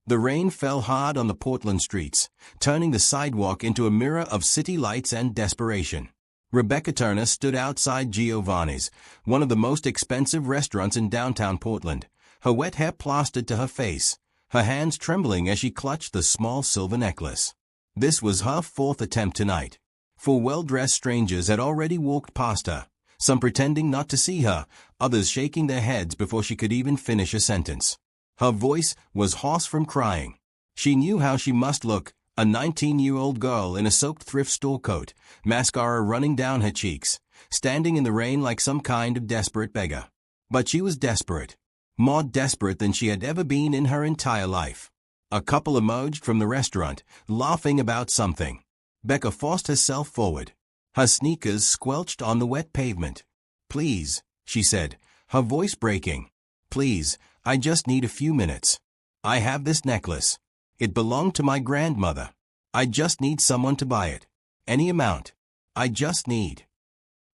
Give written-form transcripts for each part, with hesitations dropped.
The rain fell hard on the Portland streets, turning the sidewalk into a mirror of city lights and desperation. Rebecca Turner stood outside Giovanni's, one of the most expensive restaurants in downtown Portland, her wet hair plastered to her face, her hands trembling as she clutched the small silver necklace. This was her fourth attempt tonight. Four well-dressed strangers had already walked past her, some pretending not to see her, others shaking their heads before she could even finish a sentence. Her voice was hoarse from crying. She knew how she must look, a 19-year-old girl in a soaked thrift store coat, mascara running down her cheeks, standing in the rain like some kind of desperate beggar. But she was desperate. More desperate than she had ever been in her entire life. A couple emerged from the restaurant, laughing about something. Becca forced herself forward. Her sneakers squelched on the wet pavement. "Please," she said, her voice breaking. "Please, I just need a few minutes. I have this necklace. It belonged to my grandmother. I just need someone to buy it. Any amount. I just need."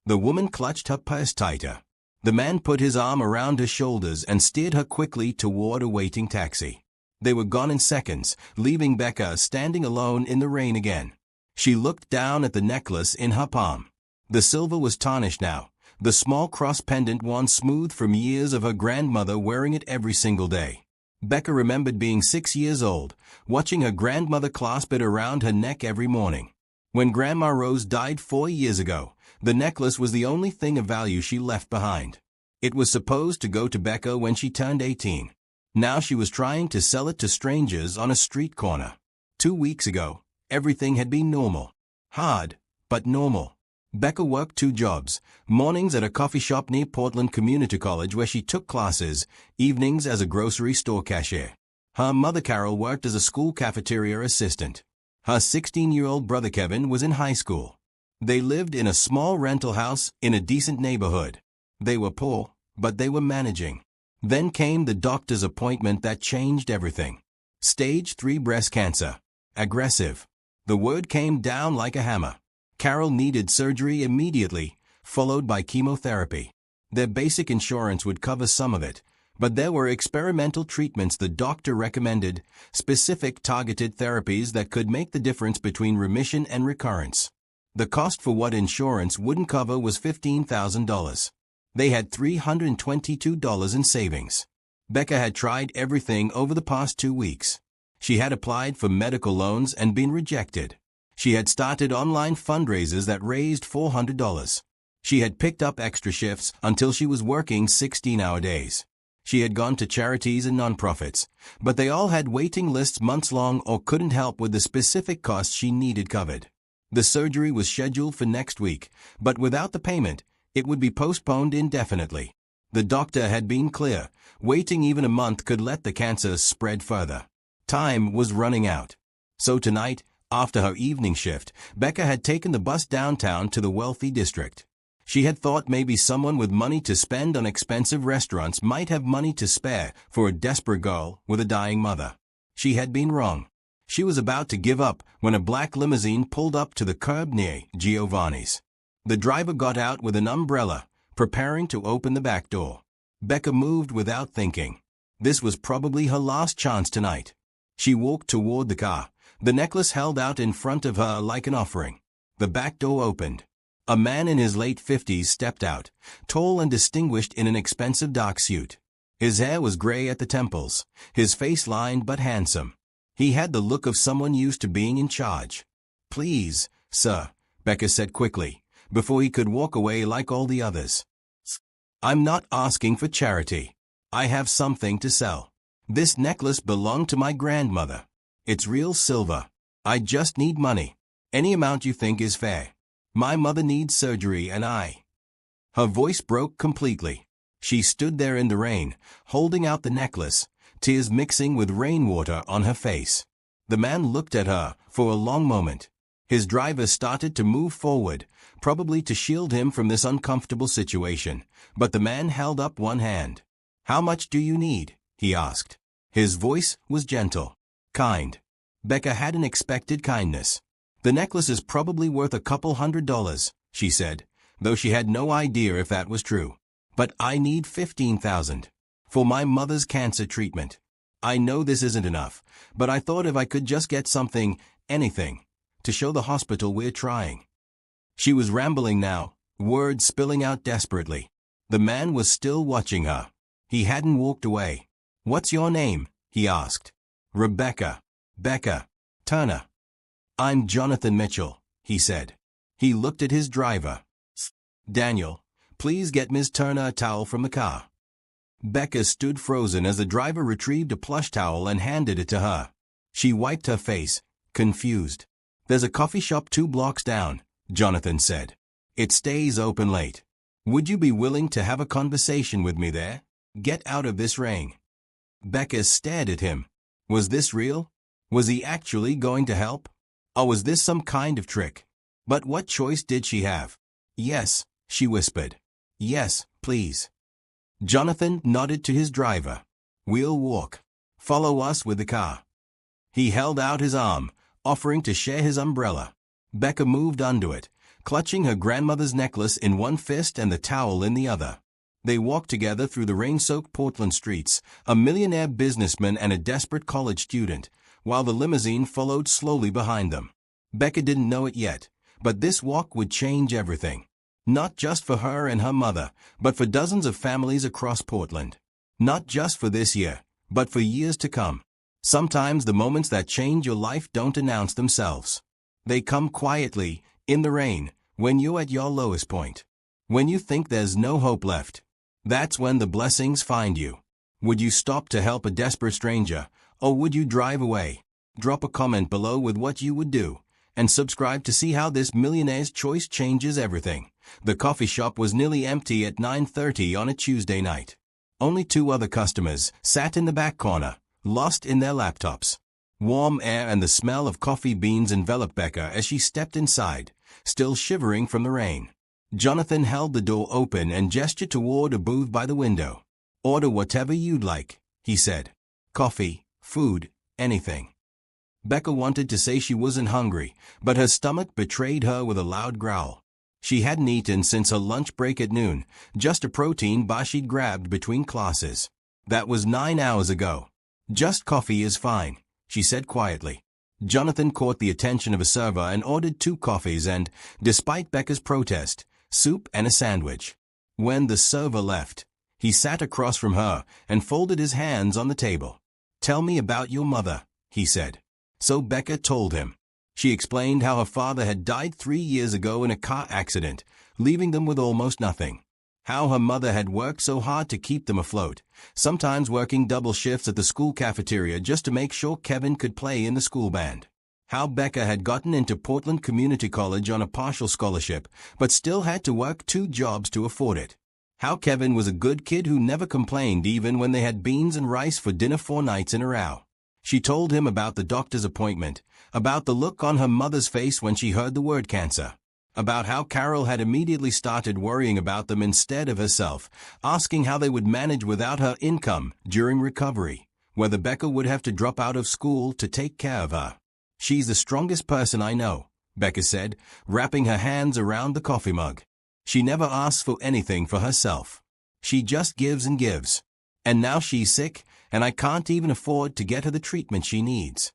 The woman clutched her purse tighter. The man put his arm around her shoulders and steered her quickly toward a waiting taxi. They were gone in seconds, leaving Becca standing alone in the rain again. She looked down at the necklace in her palm. The silver was tarnished now, the small cross pendant worn smooth from years of her grandmother wearing it every single day. Becca remembered being 6 years old, watching her grandmother clasp it around her neck every morning. When Grandma Rose died 4 years ago, the necklace was the only thing of value she left behind. It was supposed to go to Becca when she turned 18. Now she was trying to sell it to strangers on a street corner. 2 weeks ago, everything had been normal. Hard, but normal. Becca worked 2 jobs, mornings at a coffee shop near Portland Community College where she took classes, evenings as a grocery store cashier. Her mother Carol worked as a school cafeteria assistant. Her 16-year-old brother Kevin was in high school. They lived in a small rental house in a decent neighborhood. They were poor, but they were managing. Then came the doctor's appointment that changed everything. Stage 3 breast cancer. Aggressive. The word came down like a hammer. Carol needed surgery immediately, followed by chemotherapy. Their basic insurance would cover some of it, but there were experimental treatments the doctor recommended, specific targeted therapies that could make the difference between remission and recurrence. The cost for what insurance wouldn't cover was $15,000. They had $322 in savings. Becca had tried everything over the past 2 weeks. She had applied for medical loans and been rejected. She had started online fundraisers that raised $400. She had picked up extra shifts until she was working 16-hour days. She had gone to charities and nonprofits, but they all had waiting lists months long or couldn't help with the specific costs she needed covered. The surgery was scheduled for next week, but without the payment, it would be postponed indefinitely. The doctor had been clear, waiting even a month could let the cancer spread further. Time was running out. So tonight, after her evening shift, Becca had taken the bus downtown to the wealthy district. She had thought maybe someone with money to spend on expensive restaurants might have money to spare for a desperate girl with a dying mother. She had been wrong. She was about to give up when a black limousine pulled up to the curb near Giovanni's. The driver got out with an umbrella, preparing to open the back door. Becca moved without thinking. This was probably her last chance tonight. She walked toward the car, the necklace held out in front of her like an offering. The back door opened. A man in his late 50s stepped out, tall and distinguished in an expensive dark suit. His hair was gray at the temples, his face lined but handsome. He had the look of someone used to being in charge. "Please, sir," Becca said quickly, before he could walk away like all the others. "I'm not asking for charity. I have something to sell. This necklace belonged to my grandmother. It's real silver. I just need money. Any amount you think is fair. My mother needs surgery and I—" Her voice broke completely. She stood there in the rain, holding out the necklace, tears mixing with rainwater on her face. The man looked at her for a long moment. His driver started to move forward, probably to shield him from this uncomfortable situation, but the man held up one hand. "How much do you need?" he asked. His voice was gentle, kind. Becca hadn't expected kindness. "The necklace is probably worth a couple $100s, she said, though she had no idea if that was true. "But I need $15,000 for my mother's cancer treatment." I know this isn't enough, but I thought if I could just get something, anything, to show the hospital we're trying." She was rambling now, words spilling out desperately. The man was still watching her. He hadn't walked away. "What's your name?" he asked. "Rebecca. Becca. Turner." "I'm Jonathan Mitchell," he said. He looked at his driver. "Daniel, please get Ms. Turner a towel from the car." Becca stood frozen as the driver retrieved a plush towel and handed it to her. She wiped her face, confused. "There's a coffee shop 2 blocks down," Jonathan said. "It stays open late. Would you be willing to have a conversation with me there? Get out of this rain." Becca stared at him. Was this real? Was he actually going to help? Or was this some kind of trick? But what choice did she have? "Yes," she whispered. "Yes, please." Jonathan nodded to his driver. "We'll walk. Follow us with the car." He held out his arm, offering to share his umbrella. Becca moved under it, clutching her grandmother's necklace in one fist and the towel in the other. They walked together through the rain-soaked Portland streets, a millionaire businessman and a desperate college student, while the limousine followed slowly behind them. Becca didn't know it yet, but this walk would change everything. Not just for her and her mother, but for dozens of families across Portland. Not just for this year, but for years to come. Sometimes the moments that change your life don't announce themselves. They come quietly, in the rain, when you're at your lowest point. When you think there's no hope left. That's when the blessings find you. Would you stop to help a desperate stranger, or would you drive away? Drop a comment below with what you would do, and subscribe to see how this millionaire's choice changes everything. The coffee shop was nearly empty at 9:30 on a Tuesday night. Only 2 other customers sat in the back corner, lost in their laptops. Warm air and the smell of coffee beans enveloped Becca as she stepped inside, still shivering from the rain. Jonathan held the door open and gestured toward a booth by the window. "Order whatever you'd like," he said. "Coffee, food, anything." Becca wanted to say she wasn't hungry, but her stomach betrayed her with a loud growl. She hadn't eaten since her lunch break at noon, just a protein bar she'd grabbed between classes. That was 9 hours ago. "Just coffee is fine," she said quietly. Jonathan caught the attention of a server and ordered 2 coffees and, despite Becca's protest, soup and a sandwich. When the server left, he sat across from her and folded his hands on the table. "Tell me about your mother," he said. So Becca told him. She explained how her father had died 3 years ago in a car accident, leaving them with almost nothing. How her mother had worked so hard to keep them afloat, sometimes working double shifts at the school cafeteria just to make sure Kevin could play in the school band. How Becca had gotten into Portland Community College on a partial scholarship, but still had to work 2 jobs to afford it. How Kevin was a good kid who never complained even when they had beans and rice for dinner 4 nights in a row. She told him about the doctor's appointment, about the look on her mother's face when she heard the word cancer, about how Carol had immediately started worrying about them instead of herself, asking how they would manage without her income during recovery, whether Becca would have to drop out of school to take care of her. "She's the strongest person I know," Becca said, wrapping her hands around the coffee mug. "She never asks for anything for herself. She just gives and gives. And now she's sick, and I can't even afford to get her the treatment she needs."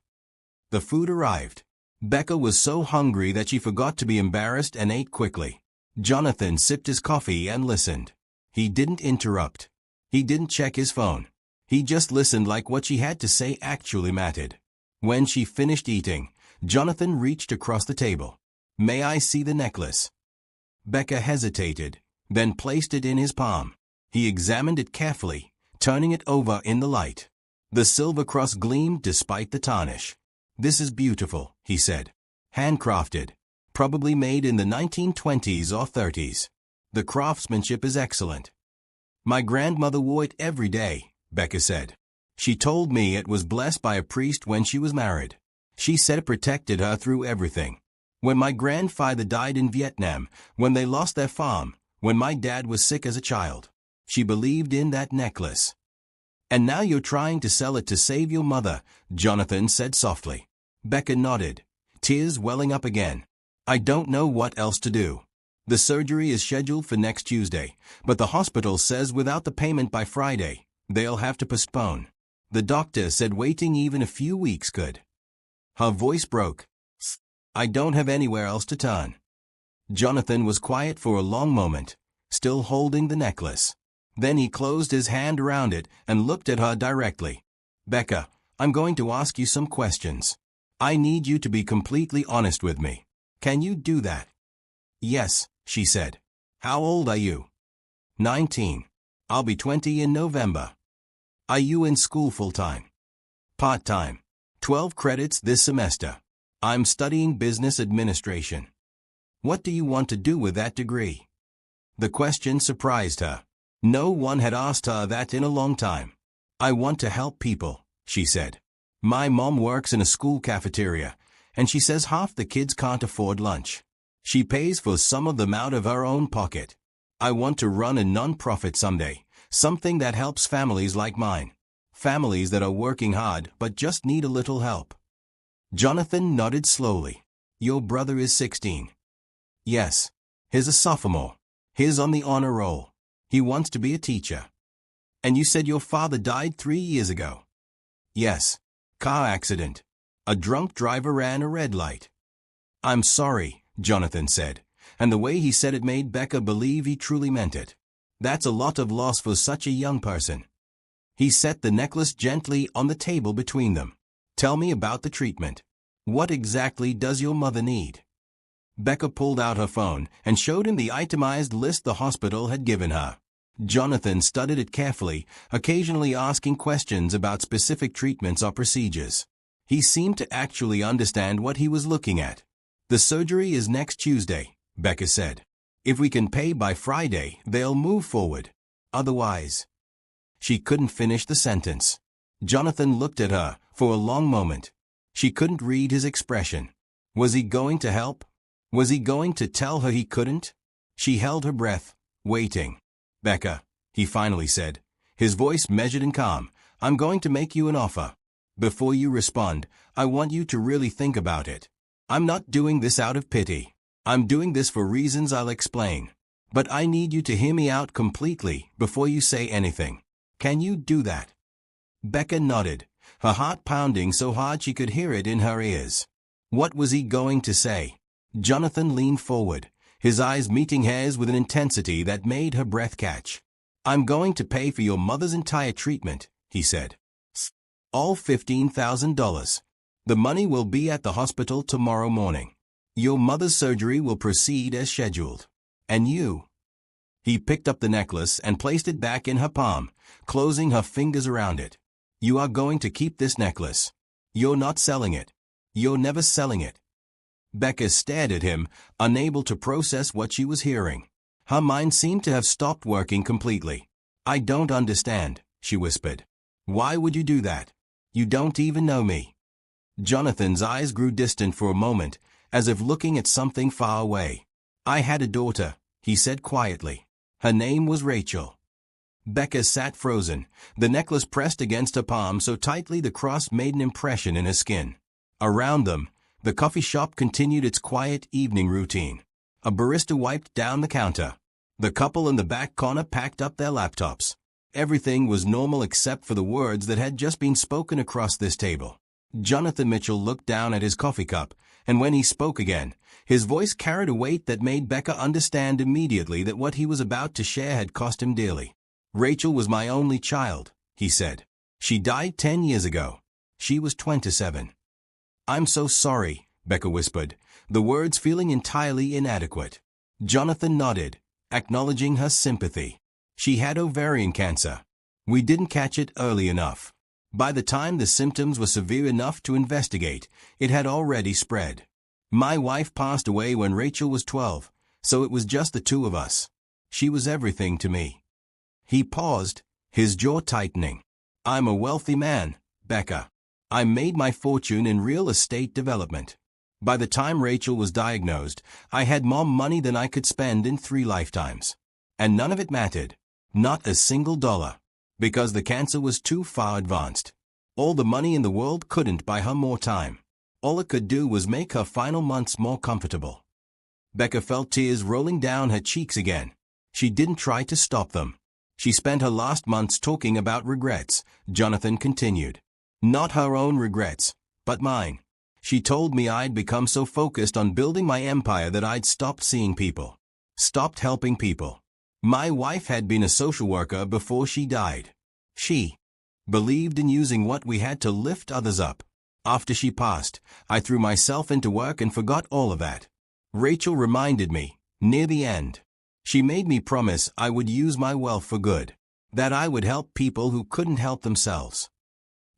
The food arrived. Becca was so hungry that she forgot to be embarrassed and ate quickly. Jonathan sipped his coffee and listened. He didn't interrupt. He didn't check his phone. He just listened like what she had to say actually mattered. When she finished eating, Jonathan reached across the table. "May I see the necklace?" Becca hesitated, then placed it in his palm. He examined it carefully, turning it over in the light. The silver cross gleamed despite the tarnish. "This is beautiful," he said. "Handcrafted. Probably made in the 1920s or 30s. The craftsmanship is excellent." "My grandmother wore it every day," Becca said. "She told me it was blessed by a priest when she was married. She said it protected her through everything. When my grandfather died in Vietnam, when they lost their farm, when my dad was sick as a child, she believed in that necklace." "And now you're trying to sell it to save your mother," Jonathan said softly. Becca nodded, tears welling up again. "I don't know what else to do. The surgery is scheduled for next Tuesday, but the hospital says without the payment by Friday, they'll have to postpone. The doctor said waiting even a few weeks could. Her voice broke. I don't have anywhere else to turn. Jonathan was quiet for a long moment, still holding the necklace. Then he closed his hand around it and looked at her directly. Becca, I'm going to ask you some questions. I need you to be completely honest with me. Can you do that? Yes, she said. How old are you? 19. I'll be 20 in November. Are you in school full-time? Part-time. 12 credits this semester. I'm studying business administration. What do you want to do with that degree? The question surprised her. No one had asked her that in a long time. I want to help people, she said. My mom works in a school cafeteria, and she says half the kids can't afford lunch. She pays for some of them out of her own pocket. I want to run a non-profit someday, something that helps families like mine. Families that are working hard but just need a little help. Jonathan nodded slowly. Your brother is 16. Yes. He's a sophomore. He's on the honor roll. He wants to be a teacher. And you said your father died 3 years ago. Yes. Car accident. A drunk driver ran a red light. I'm sorry, Jonathan said, and the way he said it made Becca believe he truly meant it. That's a lot of loss for such a young person. He set the necklace gently on the table between them. Tell me about the treatment. What exactly does your mother need? Becca pulled out her phone and showed him the itemized list the hospital had given her. Jonathan studied it carefully, occasionally asking questions about specific treatments or procedures. He seemed to actually understand what he was looking at. The surgery is next Tuesday, Becca said. If we can pay by Friday, they'll move forward. Otherwise... She couldn't finish the sentence. Jonathan looked at her for a long moment. She couldn't read his expression. Was he going to help? Was he going to tell her he couldn't? She held her breath, waiting. Becca, he finally said, his voice measured and calm, I'm going to make you an offer. Before you respond, I want you to really think about it. I'm not doing this out of pity. I'm doing this for reasons I'll explain. But I need you to hear me out completely before you say anything. Can you do that? Becca nodded, her heart pounding so hard she could hear it in her ears. What was he going to say? Jonathan leaned forward, his eyes meeting hers with an intensity that made her breath catch. I'm going to pay for your mother's entire treatment, he said. All $15,000. The money will be at the hospital tomorrow morning. Your mother's surgery will proceed as scheduled. And you? He picked up the necklace and placed it back in her palm, closing her fingers around it. You are going to keep this necklace. You're not selling it. You're never selling it. Becca stared at him, unable to process what she was hearing. Her mind seemed to have stopped working completely. I don't understand, she whispered. Why would you do that? You don't even know me. Jonathan's eyes grew distant for a moment, as if looking at something far away. I had a daughter, he said quietly. Her name was Rachel. Becca sat frozen, the necklace pressed against her palm so tightly the cross made an impression in her skin. Around them, the coffee shop continued its quiet evening routine. A barista wiped down the counter. The couple in the back corner packed up their laptops. Everything was normal except for the words that had just been spoken across this table. Jonathan Mitchell looked down at his coffee cup, and when he spoke again, his voice carried a weight that made Becca understand immediately that what he was about to share had cost him dearly. Rachel was my only child, he said. She died 10 years ago. She was 27. I'm so sorry, Becca whispered, the words feeling entirely inadequate. Jonathan nodded, acknowledging her sympathy. She had ovarian cancer. We didn't catch it early enough. By the time the symptoms were severe enough to investigate, it had already spread. My wife passed away when Rachel was 12, so it was just the two of us. She was everything to me. He paused, his jaw tightening. I'm a wealthy man, Becca. I made my fortune in real estate development. By the time Rachel was diagnosed, I had more money than I could spend in 3 lifetimes. And none of it mattered. Not a single dollar. Because the cancer was too far advanced. All the money in the world couldn't buy her more time. All it could do was make her final months more comfortable. Becca felt tears rolling down her cheeks again. She didn't try to stop them. She spent her last months talking about regrets, Jonathan continued. Not her own regrets, but mine. She told me I'd become so focused on building my empire that I'd stopped seeing people. Stopped helping people. My wife had been a social worker before she died. She believed in using what we had to lift others up. After she passed, I threw myself into work and forgot all of that. Rachel reminded me, near the end. She made me promise I would use my wealth for good, that I would help people who couldn't help themselves.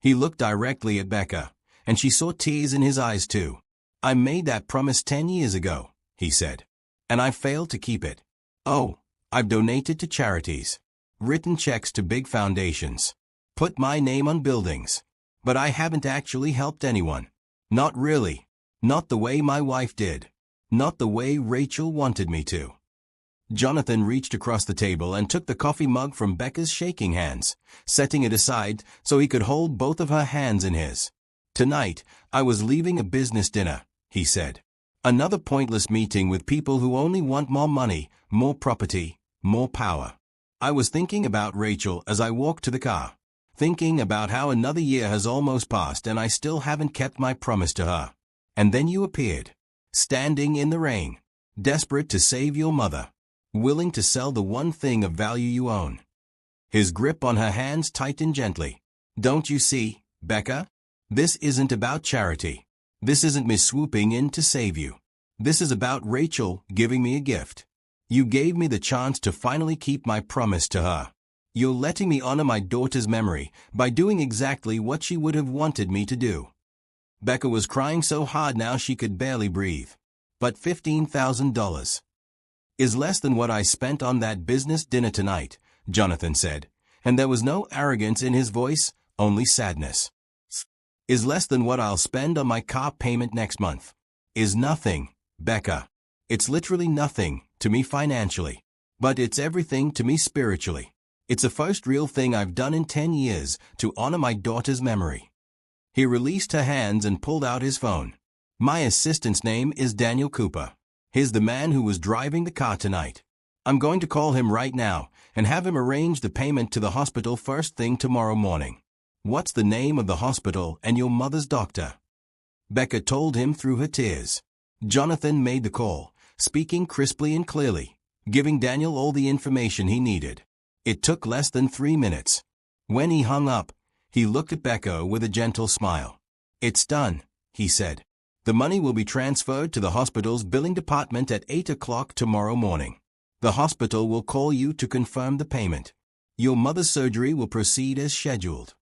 He looked directly at Becca, and she saw tears in his eyes too. I made that promise 10 years ago, he said, and I failed to keep it. Oh, I've donated to charities, written checks to big foundations, put my name on buildings, but I haven't actually helped anyone. Not really. Not the way my wife did. Not the way Rachel wanted me to. Jonathan reached across the table and took the coffee mug from Becca's shaking hands, setting it aside so he could hold both of her hands in his. Tonight, I was leaving a business dinner, he said. Another pointless meeting with people who only want more money, more property, more power. I was thinking about Rachel as I walked to the car, thinking about how another year has almost passed and I still haven't kept my promise to her. And then you appeared, standing in the rain, desperate to save your mother, willing to sell the one thing of value you own. His grip on her hands tightened gently. Don't you see, Becca? This isn't about charity. This isn't me swooping in to save you. This is about Rachel giving me a gift. You gave me the chance to finally keep my promise to her. You're letting me honor my daughter's memory by doing exactly what she would have wanted me to do. Becca was crying so hard now she could barely breathe. But $15,000 is less than what I spent on that business dinner tonight, Jonathan said, and there was no arrogance in his voice, only sadness. Is less than what I'll spend on my car payment next month. Is nothing, Becca. It's literally nothing to me financially, but it's everything to me spiritually. It's the first real thing I've done in 10 years to honor my daughter's memory. He released her hands and pulled out his phone. My assistant's name is Daniel Cooper. He's the man who was driving the car tonight. I'm going to call him right now and have him arrange the payment to the hospital first thing tomorrow morning. What's the name of the hospital and your mother's doctor? Becca told him through her tears. Jonathan made the call, speaking crisply and clearly, giving Daniel all the information he needed. It took less than 3 minutes. When he hung up, he looked at Becca with a gentle smile. It's done, he said. The money will be transferred to the hospital's billing department at 8 o'clock tomorrow morning. The hospital will call you to confirm the payment. Your mother's surgery will proceed as scheduled.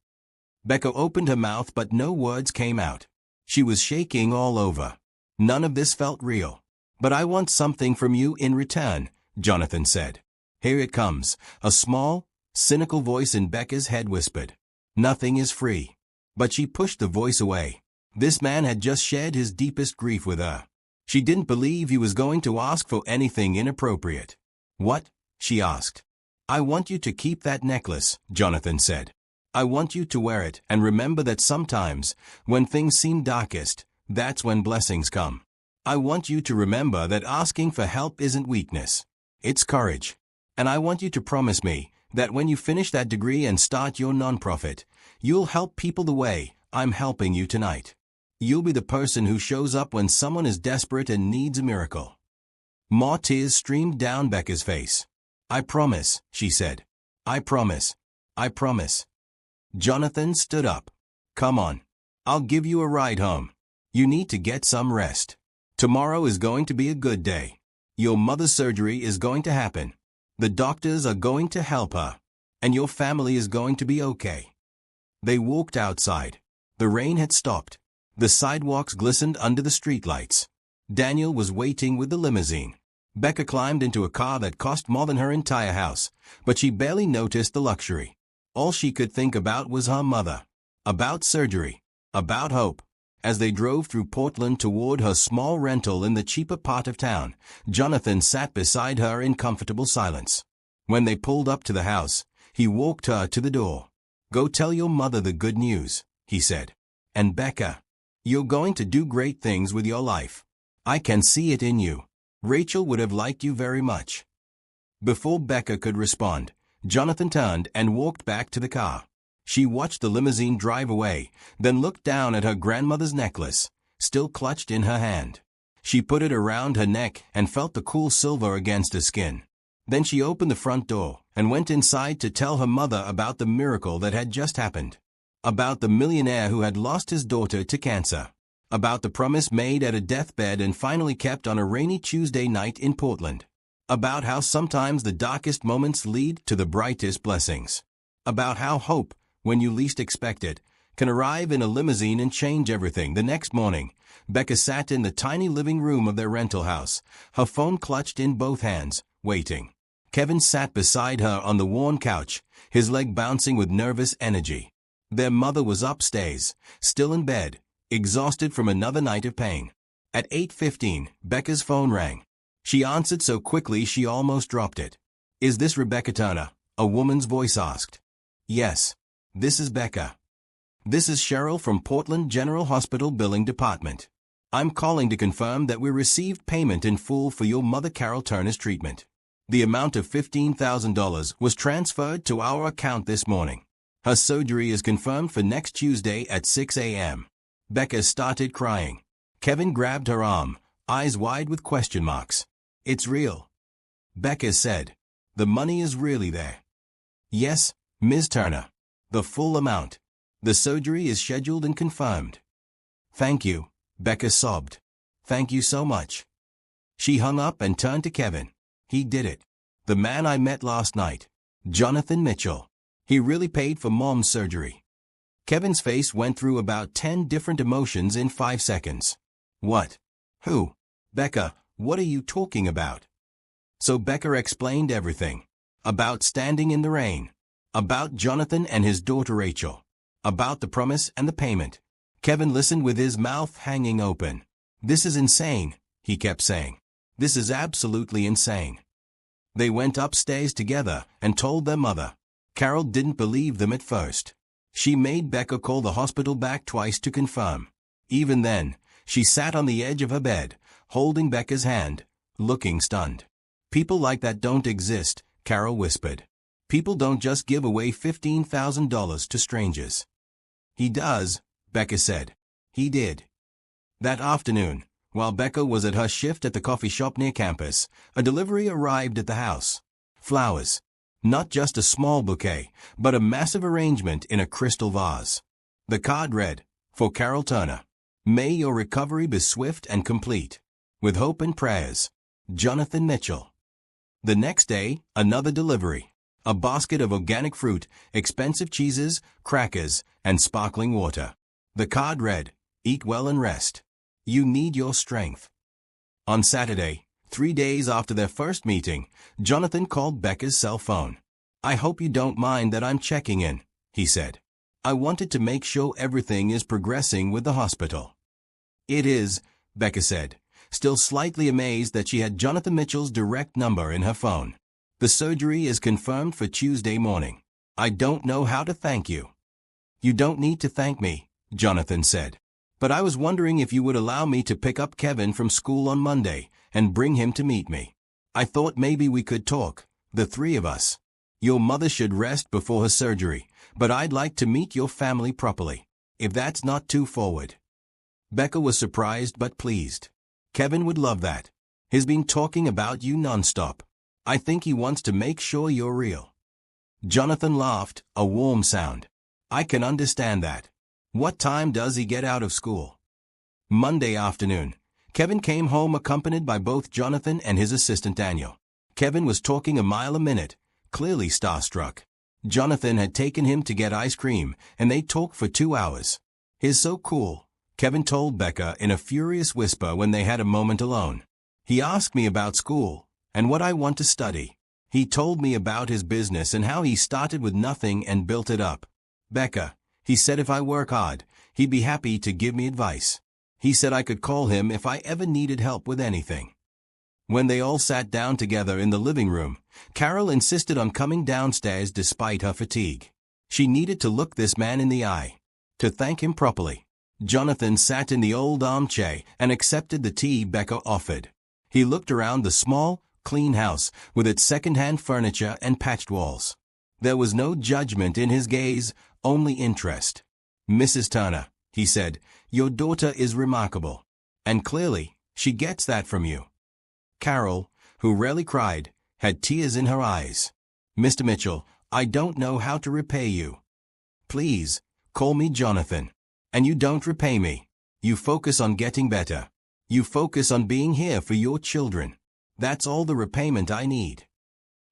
Becca opened her mouth but no words came out. She was shaking all over. None of this felt real. But I want something from you in return, Jonathan said. Here it comes, a small, cynical voice in Becca's head whispered. Nothing is free. But she pushed the voice away. This man had just shared his deepest grief with her. She didn't believe he was going to ask for anything inappropriate. What? She asked. I want you to keep that necklace, Jonathan said. I want you to wear it and remember that sometimes, when things seem darkest, that's when blessings come. I want you to remember that asking for help isn't weakness. It's courage. And I want you to promise me that when you finish that degree and start your nonprofit, you'll help people the way I'm helping you tonight. You'll be the person who shows up when someone is desperate and needs a miracle. More tears streamed down Becca's face. I promise, she said. I promise. I promise. Jonathan stood up. Come on. I'll give you a ride home. You need to get some rest. Tomorrow is going to be a good day. Your mother's surgery is going to happen. The doctors are going to help her. And your family is going to be okay. They walked outside. The rain had stopped. The sidewalks glistened under the streetlights. Daniel was waiting with the limousine. Becca climbed into a car that cost more than her entire house, but she barely noticed the luxury. All she could think about was her mother. About surgery. About hope. As they drove through Portland toward her small rental in the cheaper part of town, Jonathan sat beside her in comfortable silence. When they pulled up to the house, he walked her to the door. Go tell your mother the good news, he said. And Becca, you're going to do great things with your life. I can see it in you. Rachel would have liked you very much. Before Becca could respond, Jonathan turned and walked back to the car. She watched the limousine drive away, then looked down at her grandmother's necklace, still clutched in her hand. She put it around her neck and felt the cool silver against her skin. Then she opened the front door and went inside to tell her mother about the miracle that had just happened. About the millionaire who had lost his daughter to cancer. About the promise made at a deathbed and finally kept on a rainy Tuesday night in Portland. About how sometimes the darkest moments lead to the brightest blessings. About how hope, when you least expect it, can arrive in a limousine and change everything. The next morning, Becca sat in the tiny living room of their rental house, her phone clutched in both hands, waiting. Kevin sat beside her on the worn couch, his leg bouncing with nervous energy. Their mother was upstairs, still in bed, exhausted from another night of pain. At 8:15, Becca's phone rang. She answered so quickly she almost dropped it. "Is this Rebecca Turner?" a woman's voice asked. "Yes. This is Becca. This is Cheryl from Portland General Hospital Billing Department. I'm calling to confirm that we received payment in full for your mother Carol Turner's treatment. The amount of $15,000 was transferred to our account this morning. Her surgery is confirmed for next Tuesday at 6 a.m. Becca started crying. Kevin grabbed her arm, eyes wide with question marks. "It's real," Becca said. "The money is really there." "Yes, Ms. Turner. The full amount. The surgery is scheduled and confirmed." "Thank you," Becca sobbed. "Thank you so much." She hung up and turned to Kevin. "He did it. The man I met last night. Jonathan Mitchell. He really paid for Mom's surgery." Kevin's face went through about 10 different emotions in 5 seconds. "What? Who? Becca, what are you talking about?" So Becca explained everything. About standing in the rain. About Jonathan and his daughter Rachel. About the promise and the payment. Kevin listened with his mouth hanging open. "This is insane," he kept saying. "This is absolutely insane." They went upstairs together and told their mother. Carol didn't believe them at first. She made Becca call the hospital back twice to confirm. Even then, she sat on the edge of her bed, holding Becca's hand, looking stunned. "People like that don't exist," Carol whispered. "People don't just give away $15,000 to strangers." "He does," Becca said. "He did." That afternoon, while Becca was at her shift at the coffee shop near campus, a delivery arrived at the house. Flowers. Not just a small bouquet, but a massive arrangement in a crystal vase. The card read, "For Carol Turner. May your recovery be swift and complete. With hope and prayers. Jonathan Mitchell." The next day, another delivery. A basket of organic fruit, expensive cheeses, crackers, and sparkling water. The card read, "Eat well and rest. You need your strength." On Saturday, 3 days after their first meeting, Jonathan called Becca's cell phone. "I hope you don't mind that I'm checking in," he said. "I wanted to make sure everything is progressing with the hospital." "It is," Becca said, still slightly amazed that she had Jonathan Mitchell's direct number in her phone. "The surgery is confirmed for Tuesday morning. I don't know how to thank you." "You don't need to thank me," Jonathan said. "But I was wondering if you would allow me to pick up Kevin from school on Monday and bring him to meet me. I thought maybe we could talk, the three of us. Your mother should rest before her surgery, but I'd like to meet your family properly, if that's not too forward." Becca was surprised but pleased. "Kevin would love that. He's been talking about you nonstop. I think he wants to make sure you're real." Jonathan laughed, a warm sound. "I can understand that. What time does he get out of school?" Monday afternoon, Kevin came home accompanied by both Jonathan and his assistant Daniel. Kevin was talking a mile a minute, clearly starstruck. Jonathan had taken him to get ice cream, and they talked for 2 hours. "He's so cool," Kevin told Becca in a furious whisper when they had a moment alone. "He asked me about school, and what I want to study. He told me about his business and how he started with nothing and built it up. Becca, he said if I work hard, he'd be happy to give me advice. He said I could call him if I ever needed help with anything." When they all sat down together in the living room, Carol insisted on coming downstairs despite her fatigue. She needed to look this man in the eye, to thank him properly. Jonathan sat in the old armchair and accepted the tea Becca offered. He looked around the small, clean house with its second-hand furniture and patched walls. There was no judgment in his gaze, only interest. "Mrs. Turner," he said, "your daughter is remarkable. And clearly, she gets that from you." Carol, who rarely cried, had tears in her eyes. "Mr. Mitchell, I don't know how to repay you." "Please, call me Jonathan. And you don't repay me. You focus on getting better. You focus on being here for your children. That's all the repayment I need."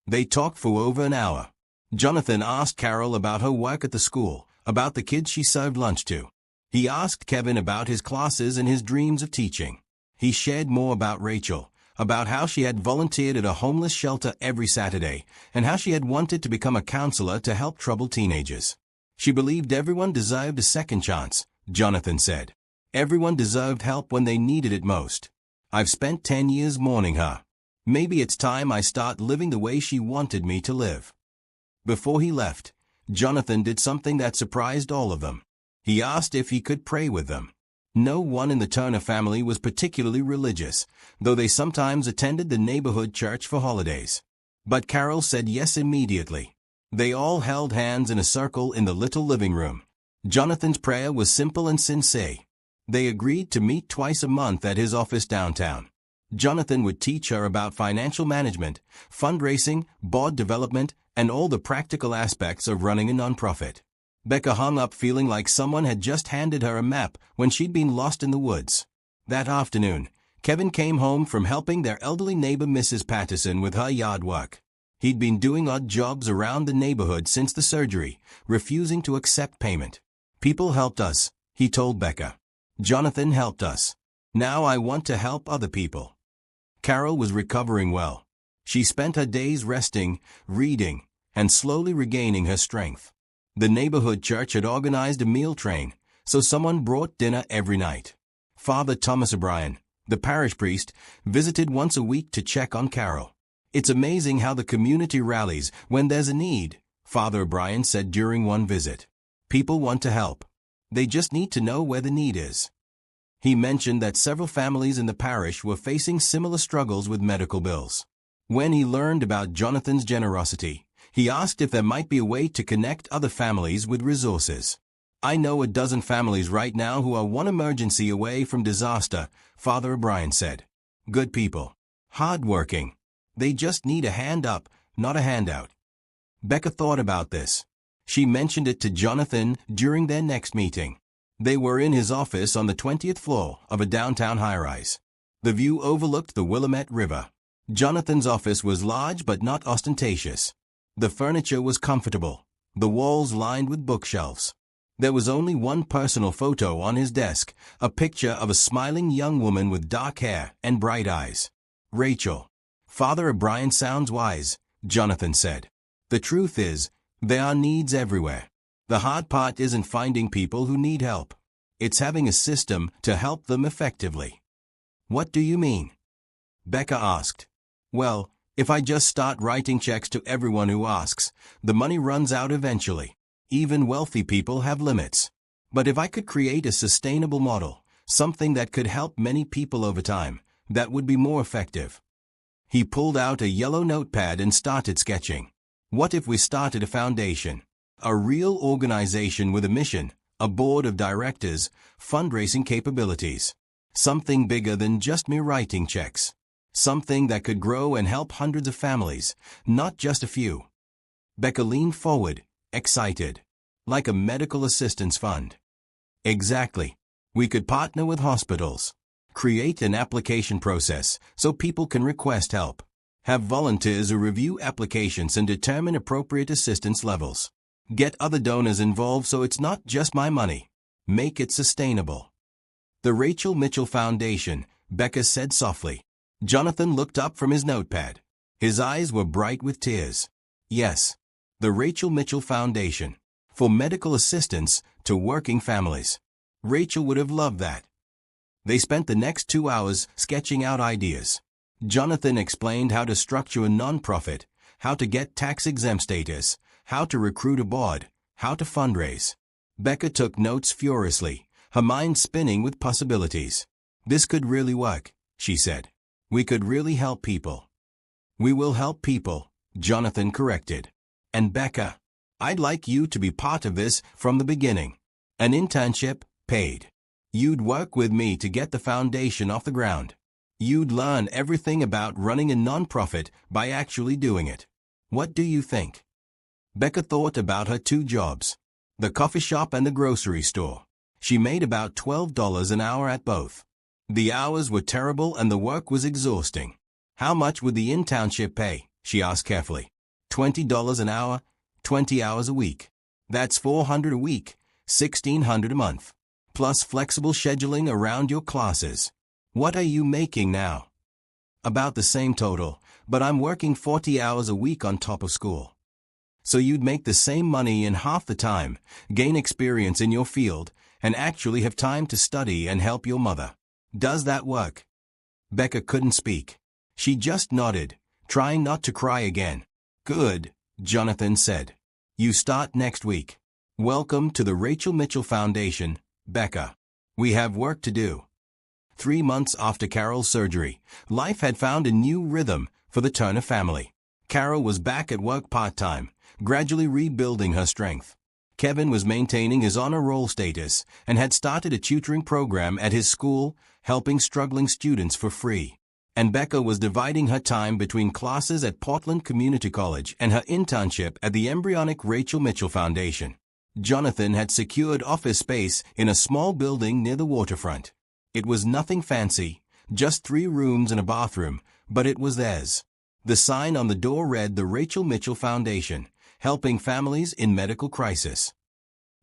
They talked for over an hour. Jonathan asked Carol about her work at the school, about the kids she served lunch to. He asked Kevin about his classes and his dreams of teaching. He shared more about Rachel, about how she had volunteered at a homeless shelter every Saturday, and how she had wanted to become a counselor to help troubled teenagers. She believed everyone deserved a second chance, Jonathan said. Everyone deserved help when they needed it most. "I've spent 10 years mourning her. Maybe it's time I start living the way she wanted me to live." Before he left, Jonathan did something that surprised all of them. He asked if he could pray with them. No one in the Turner family was particularly religious, though they sometimes attended the neighborhood church for holidays. But Carol said yes immediately. They all held hands in a circle in the little living room. Jonathan's prayer was simple and sincere. They agreed to meet twice a month at his office downtown. Jonathan would teach her about financial management, fundraising, board development, and all the practical aspects of running a nonprofit. Becca hung up feeling like someone had just handed her a map when she'd been lost in the woods. That afternoon, Kevin came home from helping their elderly neighbor Mrs. Patterson with her yard work. He'd been doing odd jobs around the neighborhood since the surgery, refusing to accept payment. "People helped us," he told Becca. "Jonathan helped us. Now I want to help other people." Carol was recovering well. She spent her days resting, reading, and slowly regaining her strength. The neighborhood church had organized a meal train, so someone brought dinner every night. Father Thomas O'Brien, the parish priest, visited once a week to check on Carol. "It's amazing how the community rallies when there's a need," Father O'Brien said during one visit. "People want to help. They just need to know where the need is." He mentioned that several families in the parish were facing similar struggles with medical bills. When he learned about Jonathan's generosity, he asked if there might be a way to connect other families with resources. "I know a dozen families right now who are one emergency away from disaster," Father O'Brien said. "Good people. Hard-working. They just need a hand up, not a handout." Becca thought about this. She mentioned it to Jonathan during their next meeting. They were in his office on the 20th floor of a downtown high-rise. The view overlooked the Willamette River. Jonathan's office was large but not ostentatious. The furniture was comfortable, the walls lined with bookshelves. There was only one personal photo on his desk, a picture of a smiling young woman with dark hair and bright eyes. "Rachel." "Father O'Brien sounds wise," Jonathan said. "The truth is, there are needs everywhere. The hard part isn't finding people who need help. It's having a system to help them effectively." "What do you mean?" Becca asked. "Well, if I just start writing checks to everyone who asks, the money runs out eventually. Even wealthy people have limits. But if I could create a sustainable model, something that could help many people over time, that would be more effective." He pulled out a yellow notepad and started sketching. "What if we started a foundation? A real organization with a mission, a board of directors, fundraising capabilities. Something bigger than just me writing checks. Something that could grow and help hundreds of families, not just a few." Becca leaned forward, excited. "Like a medical assistance fund." "Exactly. We could partner with hospitals. Create an application process so people can request help. Have volunteers who review applications and determine appropriate assistance levels. Get other donors involved so it's not just my money. Make it sustainable." "The Rachel Mitchell Foundation," Becca said softly. Jonathan looked up from his notepad. His eyes were bright with tears. "Yes, the Rachel Mitchell Foundation. For medical assistance to working families. Rachel would have loved that." They spent the next 2 hours sketching out ideas. Jonathan explained how to structure a nonprofit, how to get tax-exempt status, how to recruit a board, how to fundraise. Becca took notes furiously, her mind spinning with possibilities. "This could really work," she said. "We could really help people." "We will help people," Jonathan corrected. And Becca, I'd like you to be part of this from the beginning. An internship, paid. You'd work with me to get the foundation off the ground. You'd learn everything about running a nonprofit by actually doing it. What do you think? Becca thought about her two jobs, the coffee shop and the grocery store. She made about $12 an hour at both. The hours were terrible and the work was exhausting. How much would the internship pay? She asked carefully. $20 an hour, 20 hours a week. That's $400 a week, $1,600 a month. Plus flexible scheduling around your classes. What are you making now? About the same total, but I'm working 40 hours a week on top of school. So you'd make the same money in half the time, gain experience in your field, and actually have time to study and help your mother. Does that work? Becca couldn't speak. She just nodded, trying not to cry again. Good, Jonathan said. You start next week. Welcome to the Rachel Mitchell Foundation, Becca. We have work to do. 3 months after Carol's surgery, life had found a new rhythm for the Turner family. Carol was back at work part-time, gradually rebuilding her strength. Kevin was maintaining his honor roll status and had started a tutoring program at his school, helping struggling students for free. And Becca was dividing her time between classes at Portland Community College and her internship at the embryonic Rachel Mitchell Foundation. Jonathan had secured office space in a small building near the waterfront. It was nothing fancy, just 3 rooms and a bathroom, but it was theirs. The sign on the door read the Rachel Mitchell Foundation, helping families in medical crisis.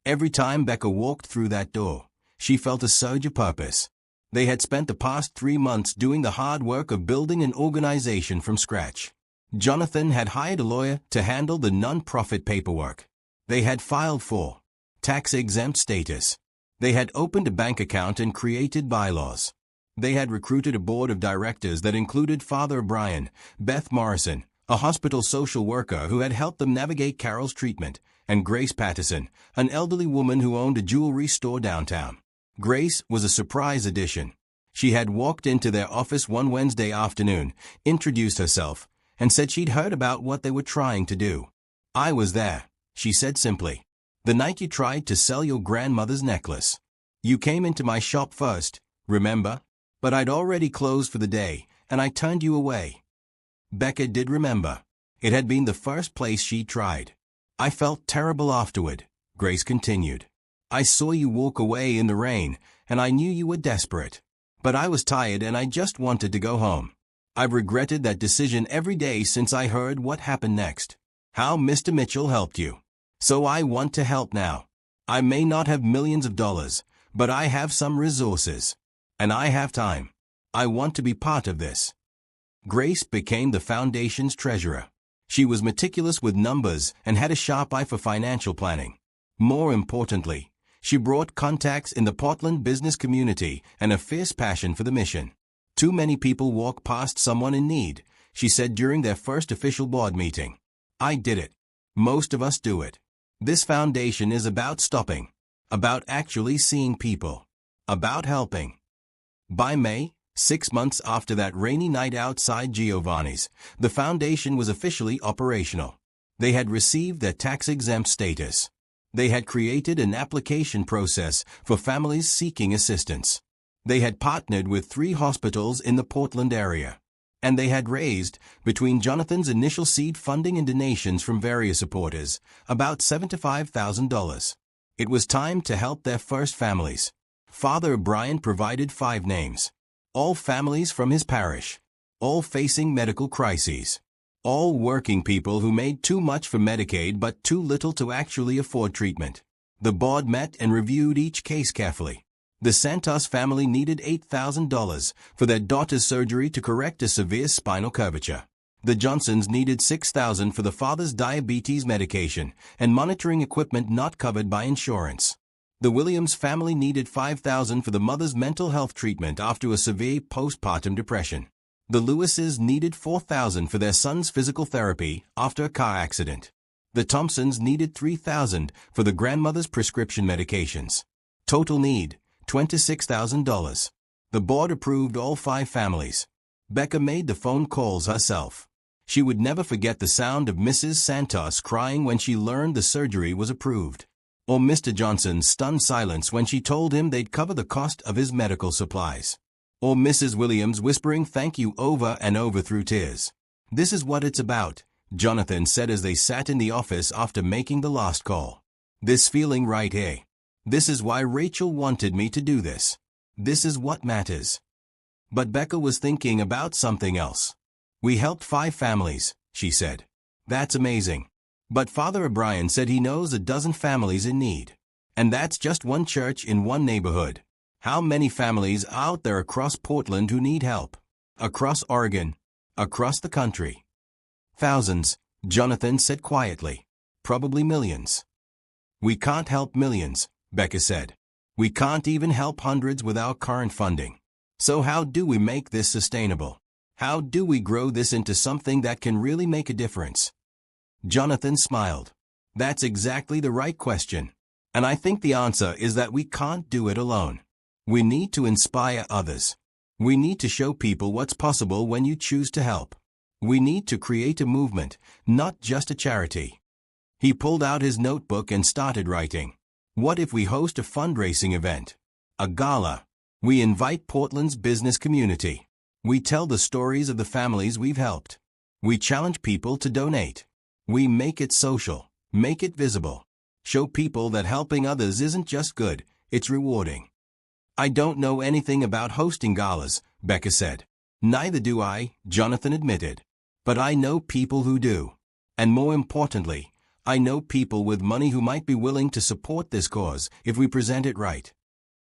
Every time Becca walked through that door, she felt a surge of purpose. They had spent the past 3 months doing the hard work of building an organization from scratch. Jonathan had hired a lawyer to handle the non-profit paperwork. They had filed for tax-exempt status. They had opened a bank account and created bylaws. They had recruited a board of directors that included Father Brian, Beth Morrison, a hospital social worker who had helped them navigate Carol's treatment, and Grace Patterson, an elderly woman who owned a jewelry store downtown. Grace was a surprise addition. She had walked into their office one Wednesday afternoon, introduced herself, and said she'd heard about what they were trying to do. I was there, she said simply. The night you tried to sell your grandmother's necklace. You came into my shop first, remember? But I'd already closed for the day, and I turned you away. Becca did remember. It had been the first place she tried. I felt terrible afterward, Grace continued. I saw you walk away in the rain, and I knew you were desperate. But I was tired and I just wanted to go home. I've regretted that decision every day since I heard what happened next. How Mr. Mitchell helped you. So I want to help now. I may not have millions of dollars, but I have some resources. And I have time. I want to be part of this. Grace became the foundation's treasurer. She was meticulous with numbers and had a sharp eye for financial planning. More importantly, she brought contacts in the Portland business community and a fierce passion for the mission. Too many people walk past someone in need, she said during their first official board meeting. I did it. Most of us do it. This foundation is about stopping, about actually seeing people, about helping. By May, 6 months after that rainy night outside Giovanni's, the foundation was officially operational. They had received their tax-exempt status. They had created an application process for families seeking assistance. They had partnered with 3 hospitals in the Portland area. And they had raised, between Jonathan's initial seed funding and donations from various supporters, about $75,000. It was time to help their first families. Father Brian provided 5 names. All families from his parish. All facing medical crises. All working people who made too much for Medicaid but too little to actually afford treatment. The board met and reviewed each case carefully. The Santos family needed $8,000 for their daughter's surgery to correct a severe spinal curvature. The Johnsons needed $6,000 for the father's diabetes medication and monitoring equipment not covered by insurance. The Williams family needed $5,000 for the mother's mental health treatment after a severe postpartum depression. The Lewises needed $4,000 for their son's physical therapy after a car accident. The Thompsons needed $3,000 for the grandmother's prescription medications. Total need, $26,000. The board approved all 5 families. Becca made the phone calls herself. She would never forget the sound of Mrs. Santos crying when she learned the surgery was approved, or Mr. Johnson's stunned silence when she told him they'd cover the cost of his medical supplies, or Mrs. Williams whispering thank you over and over through tears. "This is what it's about," Jonathan said as they sat in the office after making the last call. "This feeling right here. This is why Rachel wanted me to do this. This is what matters." But Becca was thinking about something else. "We helped 5 families," she said. "That's amazing. But Father O'Brien said he knows a dozen families in need. And that's just one church in one neighborhood. How many families out there across Portland who need help? Across Oregon? Across the country?" "Thousands," Jonathan said quietly. "Probably millions." "We can't help millions," Becca said. "We can't even help hundreds with our current funding. So how do we make this sustainable? How do we grow this into something that can really make a difference?" Jonathan smiled. "That's exactly the right question. And I think the answer is that we can't do it alone. We need to inspire others. We need to show people what's possible when you choose to help. We need to create a movement, not just a charity." He pulled out his notebook and started writing. "What if we host a fundraising event? A gala. We invite Portland's business community. We tell the stories of the families we've helped. We challenge people to donate. We make it social, make it visible. Show people that helping others isn't just good, it's rewarding." "I don't know anything about hosting galas," Becca said. "Neither do I," Jonathan admitted. "But I know people who do. And more importantly, I know people with money who might be willing to support this cause if we present it right."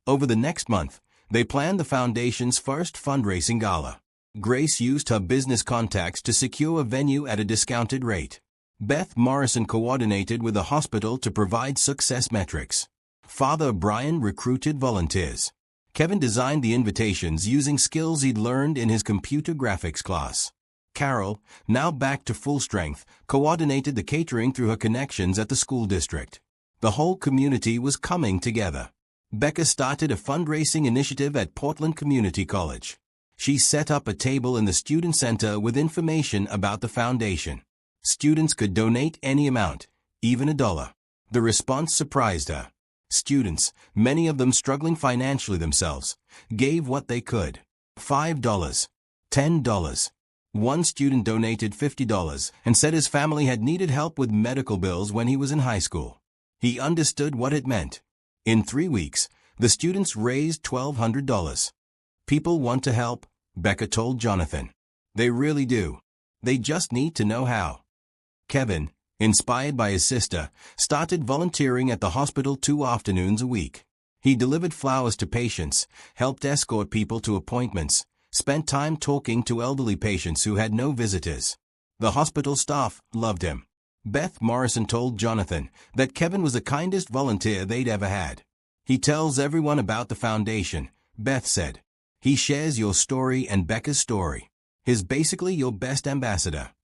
Over the next month, they planned the foundation's first fundraising gala. Grace used her business contacts to secure a venue at a discounted rate. Beth Morrison coordinated with the hospital to provide success metrics. Father Brian recruited volunteers. Kevin designed the invitations using skills he'd learned in his computer graphics class. Carol, now back to full strength, coordinated the catering through her connections at the school district. The whole community was coming together. Becca started a fundraising initiative at Portland Community College. She set up a table in the student center with information about the foundation. Students could donate any amount, even $1. The response surprised her. Students, many of them struggling financially themselves, gave what they could. $5, $10. One student donated $50 and said his family had needed help with medical bills when he was in high school. He understood what it meant. In 3 weeks, the students raised $1,200. "People want to help," Becca told Jonathan. "They really do. They just need to know how." Kevin, inspired by his sister, started volunteering at the hospital 2 afternoons a week. He delivered flowers to patients, helped escort people to appointments, spent time talking to elderly patients who had no visitors. The hospital staff loved him. Beth Morrison told Jonathan that Kevin was the kindest volunteer they'd ever had. "He tells everyone about the foundation," Beth said. "He shares your story and Becca's story. He's basically your best ambassador."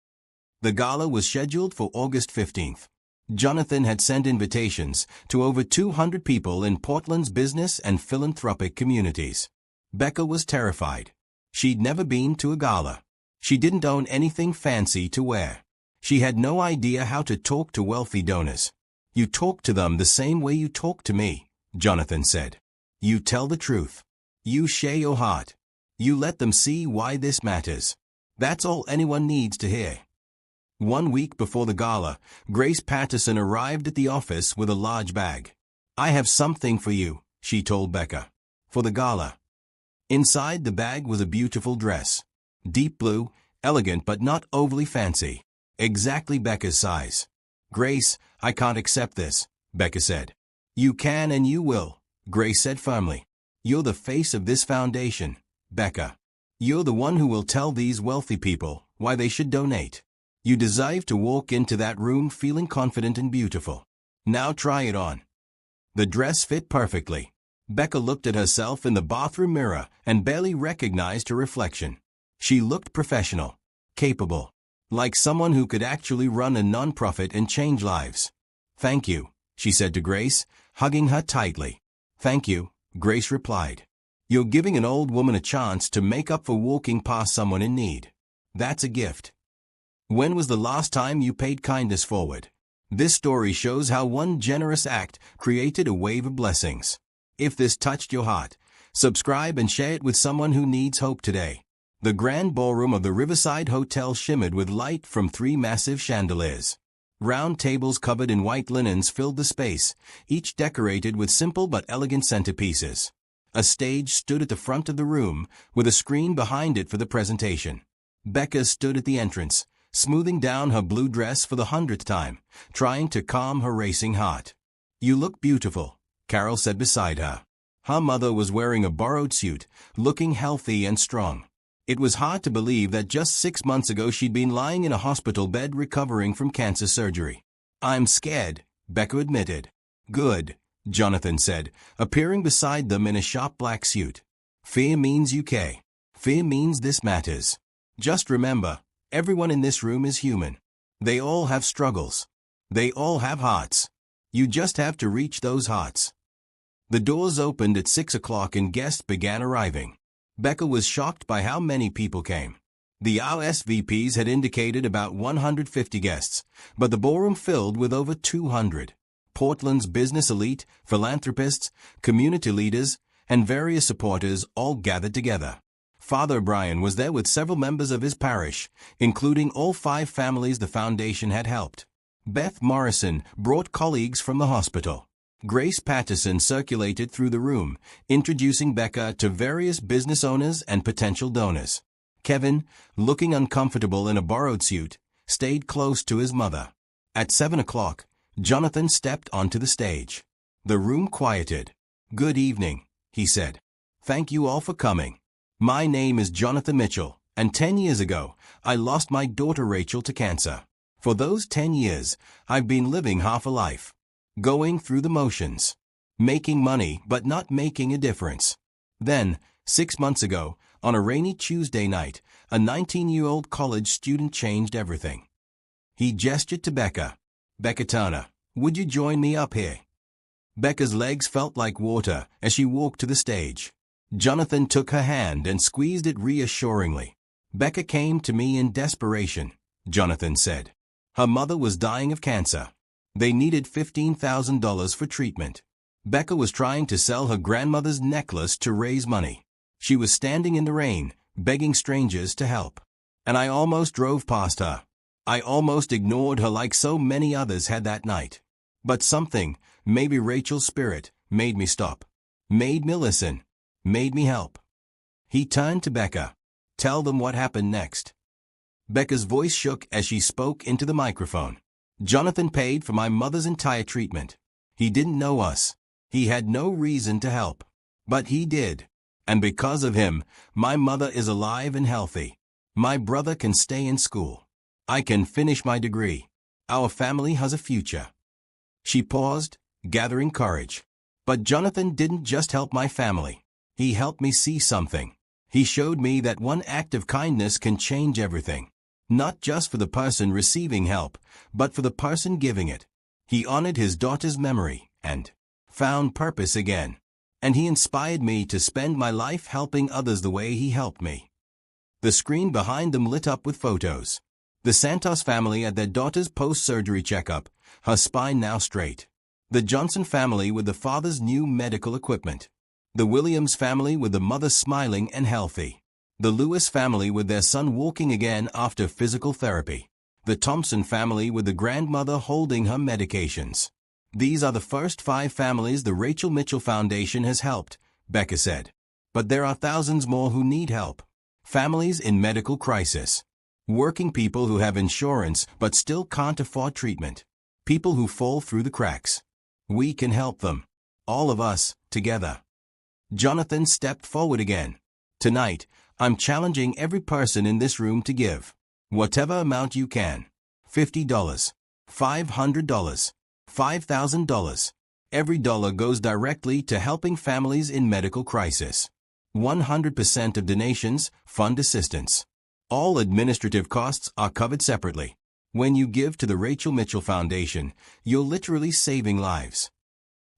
The gala was scheduled for August 15th. Jonathan had sent invitations to over 200 people in Portland's business and philanthropic communities. Becca was terrified. She'd never been to a gala. She didn't own anything fancy to wear. She had no idea how to talk to wealthy donors. "You talk to them the same way you talk to me," Jonathan said. "You tell the truth. You share your heart. You let them see why this matters. That's all anyone needs to hear." 1 week before the gala, Grace Patterson arrived at the office with a large bag. "I have something for you," she told Becca. "For the gala." Inside the bag was a beautiful dress. Deep blue, elegant but not overly fancy. Exactly Becca's size. "Grace, I can't accept this," Becca said. "You can and you will," Grace said firmly. "You're the face of this foundation, Becca. You're the one who will tell these wealthy people why they should donate. You deserve to walk into that room feeling confident and beautiful. Now try it on." The dress fit perfectly. Becca looked at herself in the bathroom mirror and barely recognized her reflection. She looked professional, capable, like someone who could actually run a nonprofit and change lives. "Thank you," she said to Grace, hugging her tightly. "Thank you," Grace replied. "You're giving an old woman a chance to make up for walking past someone in need. That's a gift." When was the last time you paid kindness forward? This story shows how one generous act created a wave of blessings. If this touched your heart, subscribe and share it with someone who needs hope today. The grand ballroom of the Riverside Hotel shimmered with light from 3 massive chandeliers. Round tables covered in white linens filled the space, each decorated with simple but elegant centerpieces. A stage stood at the front of the room, with a screen behind it for the presentation. Becca stood at the entrance, smoothing down her blue dress for the 100th time, trying to calm her racing heart. "You look beautiful," Carol said beside her. Her mother was wearing a borrowed suit, looking healthy and strong. It was hard to believe that just 6 months ago she'd been lying in a hospital bed recovering from cancer surgery. "I'm scared," Becca admitted. "Good," Jonathan said, appearing beside them in a sharp black suit. "Fear means UK. Fear means this matters. Just remember, everyone in this room is human. They all have struggles. They all have hearts. You just have to reach those hearts." The doors opened at 6 o'clock and guests began arriving. Becca was shocked by how many people came. The RSVPs had indicated about 150 guests, but the ballroom filled with over 200. Portland's business elite, philanthropists, community leaders, and various supporters all gathered together. Father Brian was there with several members of his parish, including all 5 families the foundation had helped. Beth Morrison brought colleagues from the hospital. Grace Patterson circulated through the room, introducing Becca to various business owners and potential donors. Kevin, looking uncomfortable in a borrowed suit, stayed close to his mother. At 7 o'clock, Jonathan stepped onto the stage. The room quieted. "Good evening," he said. "Thank you all for coming. My name is Jonathan Mitchell, and 10 years ago, I lost my daughter Rachel to cancer. For those 10 years, I've been living half a life. Going through the motions. Making money but not making a difference. Then, 6 months ago, on a rainy Tuesday night, a 19-year-old college student changed everything." He gestured to Becca. "Becca Turner, would you join me up here?" Becca's legs felt like water as she walked to the stage. Jonathan took her hand and squeezed it reassuringly. "Becca came to me in desperation," Jonathan said. Her mother was dying of cancer. They needed $15,000 for treatment. Becca was trying to sell her grandmother's necklace to raise money. She was standing in the rain, begging strangers to help. And I almost drove past her. I almost ignored her like so many others had that night. But something, maybe Rachel's spirit, made me stop. Made me listen. Made me help." He turned to Becca. "Tell them what happened next." Becca's voice shook as she spoke into the microphone. "Jonathan paid for my mother's entire treatment. He didn't know us. He had no reason to help. But he did. And because of him, my mother is alive and healthy. My brother can stay in school. I can finish my degree. Our family has a future." She paused, gathering courage. "But Jonathan didn't just help my family. He helped me see something. He showed me that one act of kindness can change everything. Not just for the person receiving help, but for the person giving it. He honored his daughter's memory and found purpose again. And he inspired me to spend my life helping others the way he helped me." The screen behind them lit up with photos. The Santos family at their daughter's post-surgery checkup, her spine now straight. The Johnson family with the father's new medical equipment. The Williams family with the mother smiling and healthy. The Lewis family with their son walking again after physical therapy. The Thompson family with the grandmother holding her medications. "These are the first 5 families the Rachel Mitchell Foundation has helped," Becca said. "But there are thousands more who need help. Families in medical crisis. Working people who have insurance but still can't afford treatment. People who fall through the cracks. We can help them. All of us, together." Jonathan stepped forward again. "Tonight, I'm challenging every person in this room to give. Whatever amount you can. $50, $500, $5,000. Every dollar goes directly to helping families in medical crisis. 100% of donations fund assistance. All administrative costs are covered separately. When you give to the Rachel Mitchell Foundation, you're literally saving lives."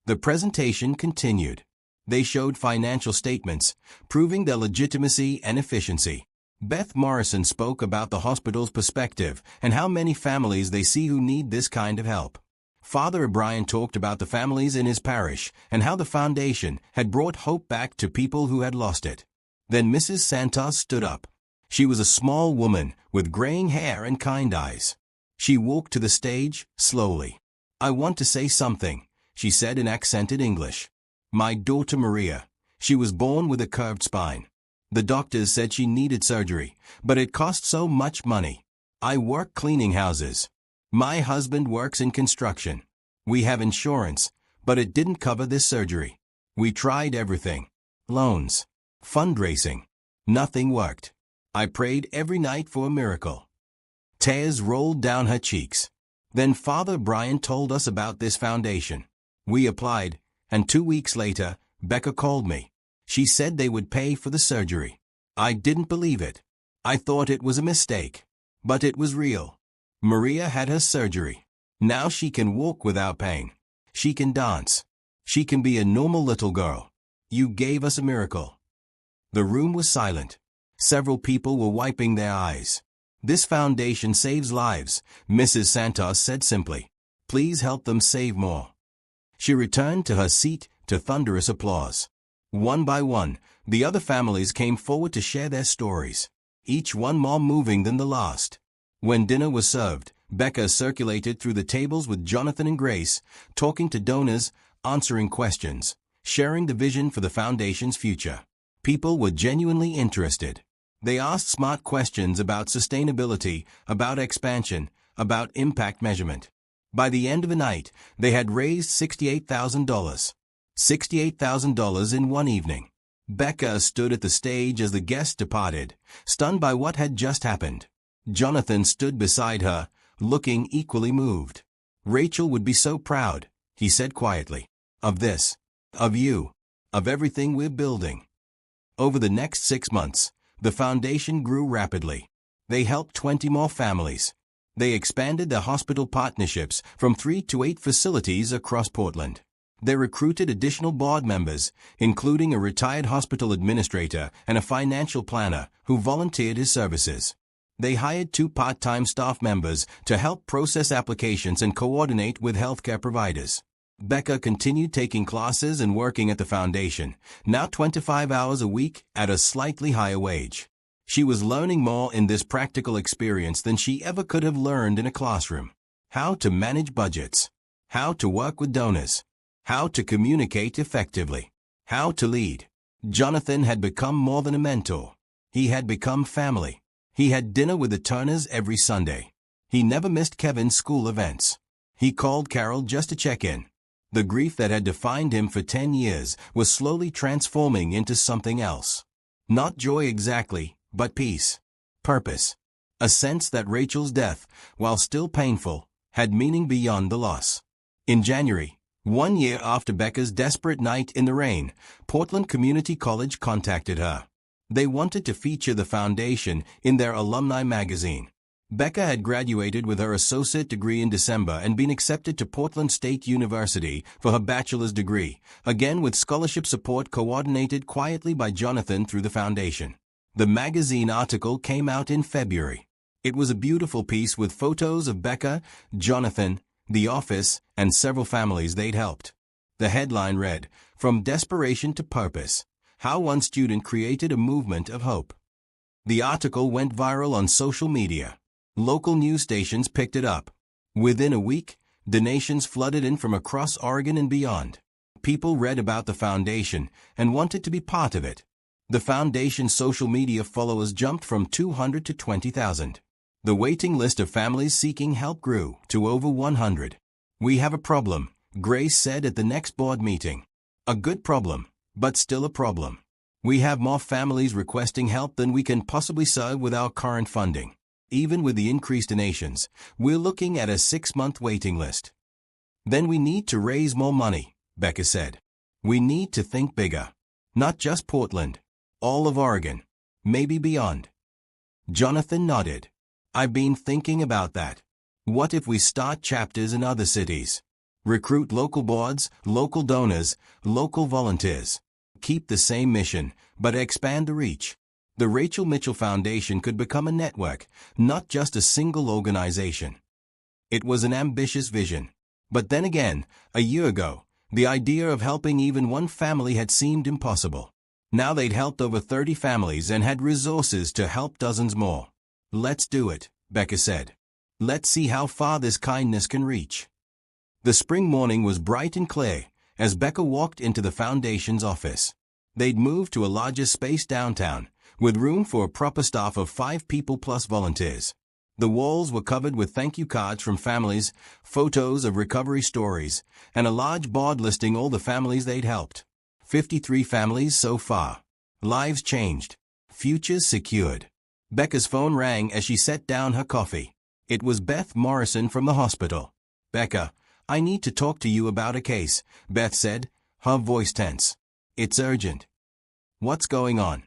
The presentation continued. They showed financial statements, proving their legitimacy and efficiency. Beth Morrison spoke about the hospital's perspective and how many families they see who need this kind of help. Father O'Brien talked about the families in his parish and how the foundation had brought hope back to people who had lost it. Then Mrs. Santos stood up. She was a small woman with graying hair and kind eyes. She walked to the stage, slowly. "I want to say something," she said in accented English. "My daughter Maria, she was born with a curved spine. The doctors said she needed surgery, but it cost so much money. I work cleaning houses. My husband works in construction. We have insurance, but it didn't cover this surgery. We tried everything. Loans. Fundraising. Nothing worked. I prayed every night for a miracle." Tears rolled down her cheeks. Then Father Brian told us about this foundation. We applied, and 2 weeks later, Becca called me. She said they would pay for the surgery. I didn't believe it. I thought it was a mistake. But it was real. Maria had her surgery. Now she can walk without pain. She can dance. She can be a normal little girl. You gave us a miracle. The room was silent. Several people were wiping their eyes. "This foundation saves lives," Mrs. Santos said simply. "Please help them save more." She returned to her seat to thunderous applause. One by one, the other families came forward to share their stories, each one more moving than the last. When dinner was served, Becca circulated through the tables with Jonathan and Grace, talking to donors, answering questions, sharing the vision for the foundation's future. People were genuinely interested. They asked smart questions about sustainability, about expansion, about impact measurement. By the end of the night, they had raised $68,000. $68,000 in one evening. Becca stood at the stage as the guests departed, stunned by what had just happened. Jonathan stood beside her, looking equally moved. "Rachel would be so proud," he said quietly, "of this, of you, of everything we're building." Over the next 6 months, the foundation grew rapidly. They helped 20 more families. They expanded their hospital partnerships from 3 to 8 facilities across Portland. They recruited additional board members, including a retired hospital administrator and a financial planner who volunteered his services. They hired 2 part-time staff members to help process applications and coordinate with healthcare providers. Becca continued taking classes and working at the foundation, now 25 hours a week at a slightly higher wage. She was learning more in this practical experience than she ever could have learned in a classroom. How to manage budgets. How to work with donors. How to communicate effectively. How to lead. Jonathan had become more than a mentor. He had become family. He had dinner with the Turners every Sunday. He never missed Kevin's school events. He called Carol just to check in. The grief that had defined him for 10 years was slowly transforming into something else. Not joy exactly, but peace. Purpose. A sense that Rachel's death, while still painful, had meaning beyond the loss. In January, 1 year after Becca's desperate night in the rain, Portland Community College contacted her. They wanted to feature the foundation in their alumni magazine. Becca had graduated with her associate degree in December and been accepted to Portland State University for her bachelor's degree, again with scholarship support coordinated quietly by Jonathan through the foundation. The magazine article came out in February. It was a beautiful piece with photos of Becca, Jonathan, the office, and several families they'd helped. The headline read, "From Desperation to Purpose, How One Student Created a Movement of Hope." The article went viral on social media. Local news stations picked it up. Within a week, donations flooded in from across Oregon and beyond. People read about the foundation and wanted to be part of it. The foundation's social media followers jumped from 200 to 20,000. The waiting list of families seeking help grew to over 100. "We have a problem," Grace said at the next board meeting. "A good problem, but still a problem. We have more families requesting help than we can possibly serve with our current funding. Even with the increased donations, we're looking at a 6-month waiting list." "Then we need to raise more money," Becca said. "We need to think bigger. Not just Portland. All of Oregon. Maybe beyond." Jonathan nodded. "I've been thinking about that. What if we start chapters in other cities? Recruit local boards, local donors, local volunteers. Keep the same mission, but expand the reach." The Rachel Mitchell Foundation could become a network, not just a single organization. It was an ambitious vision. But then again, a year ago, the idea of helping even one family had seemed impossible. Now they'd helped over 30 families and had resources to help dozens more. "Let's do it," Becca said. "Let's see how far this kindness can reach." The spring morning was bright and clear as Becca walked into the foundation's office. They'd moved to a larger space downtown, with room for a proper staff of 5 people plus volunteers. The walls were covered with thank you cards from families, photos of recovery stories, and a large board listing all the families they'd helped. 53 families so far. Lives changed. Futures secured. Becca's phone rang as she set down her coffee. It was Beth Morrison from the hospital. "Becca, I need to talk to you about a case," Beth said, her voice tense. "It's urgent." "What's going on?"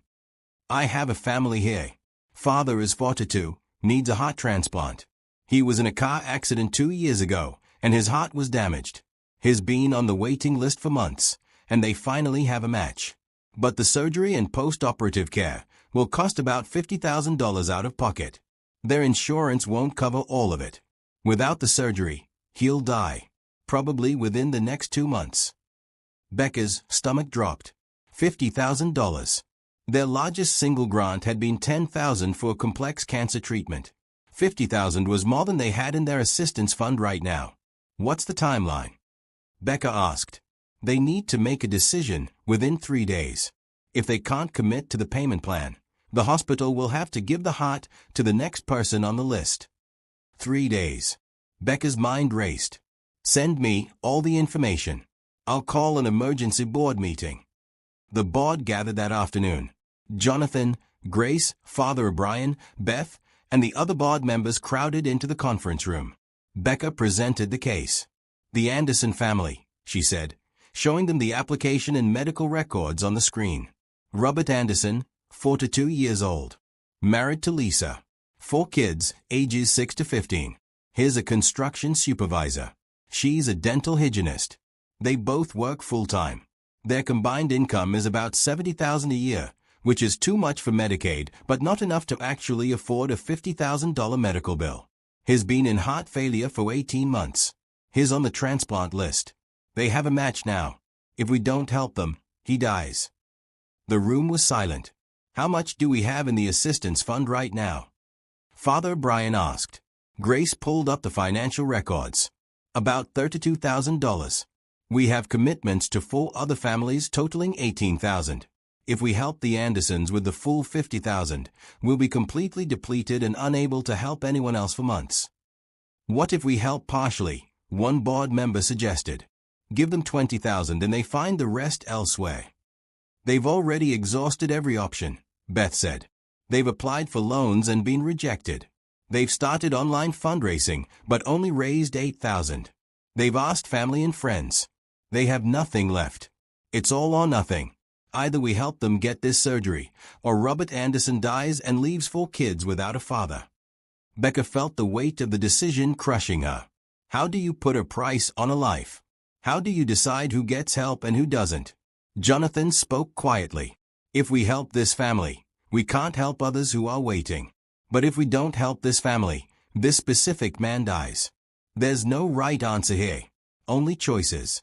"I have a family here. Father is 42, needs a heart transplant. He was in a car accident 2 years ago, and his heart was damaged. He's been on the waiting list for months, and they finally have a match. But the surgery and post-operative care will cost about $50,000 out of pocket. Their insurance won't cover all of it. Without the surgery, he'll die, probably within the next 2 months." Becca's stomach dropped. $50,000. Their largest single grant had been $10,000 for a complex cancer treatment. $50,000 was more than they had in their assistance fund right now. "What's the timeline?" Becca asked. "They need to make a decision within 3 days. If they can't commit to the payment plan, the hospital will have to give the heart to the next person on the list." 3 days. Becca's mind raced. "Send me all the information. I'll call an emergency board meeting." The board gathered that afternoon. Jonathan, Grace, Father O'Brien, Beth, and the other board members crowded into the conference room. Becca presented the case. "The Anderson family," she said, showing them the application and medical records on the screen. "Robert Anderson, 42 years old. Married to Lisa. 4 kids, ages 6 to 15. He's a construction supervisor. She's a dental hygienist. They both work full-time. Their combined income is about $70,000 a year, which is too much for Medicaid, but not enough to actually afford a $50,000 medical bill. He's been in heart failure for 18 months. He's on the transplant list. They have a match now. If we don't help them, he dies." The room was silent. "How much do we have in the assistance fund right now?" Father O'Brien asked. Grace pulled up the financial records. "About $32,000. We have commitments to 4 other families totaling $18,000. If we help the Andersons with the full $50,000, we'll be completely depleted and unable to help anyone else for months." "What if we help partially?" one board member suggested. "Give them $20,000 and they find the rest elsewhere." "They've already exhausted every option," Beth said. "They've applied for loans and been rejected. They've started online fundraising, but only raised $8,000. They've asked family and friends. They have nothing left. It's all or nothing. Either we help them get this surgery, or Robert Anderson dies and leaves 4 kids without a father." Becca felt the weight of the decision crushing her. How do you put a price on a life? How do you decide who gets help and who doesn't? Jonathan spoke quietly. "If we help this family, we can't help others who are waiting. But if we don't help this family, this specific man dies. There's no right answer here. Only choices."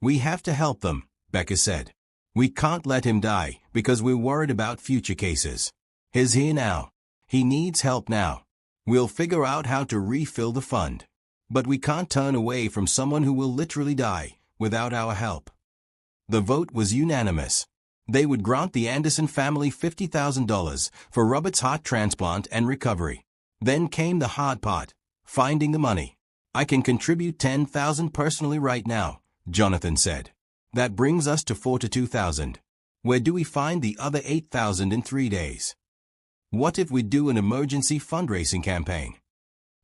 "We have to help them," Becca said. "We can't let him die because we're worried about future cases. He's here now. He needs help now. We'll figure out how to refill the fund. But we can't turn away from someone who will literally die without our help." The vote was unanimous. They would grant the Anderson family $50,000 for Robert's heart transplant and recovery. Then came the hard part, finding the money. "I can contribute $10,000 personally right now," Jonathan said. "That brings us to $42,000. Where do we find the other $8,000 in 3 days?" "What if we do an emergency fundraising campaign?"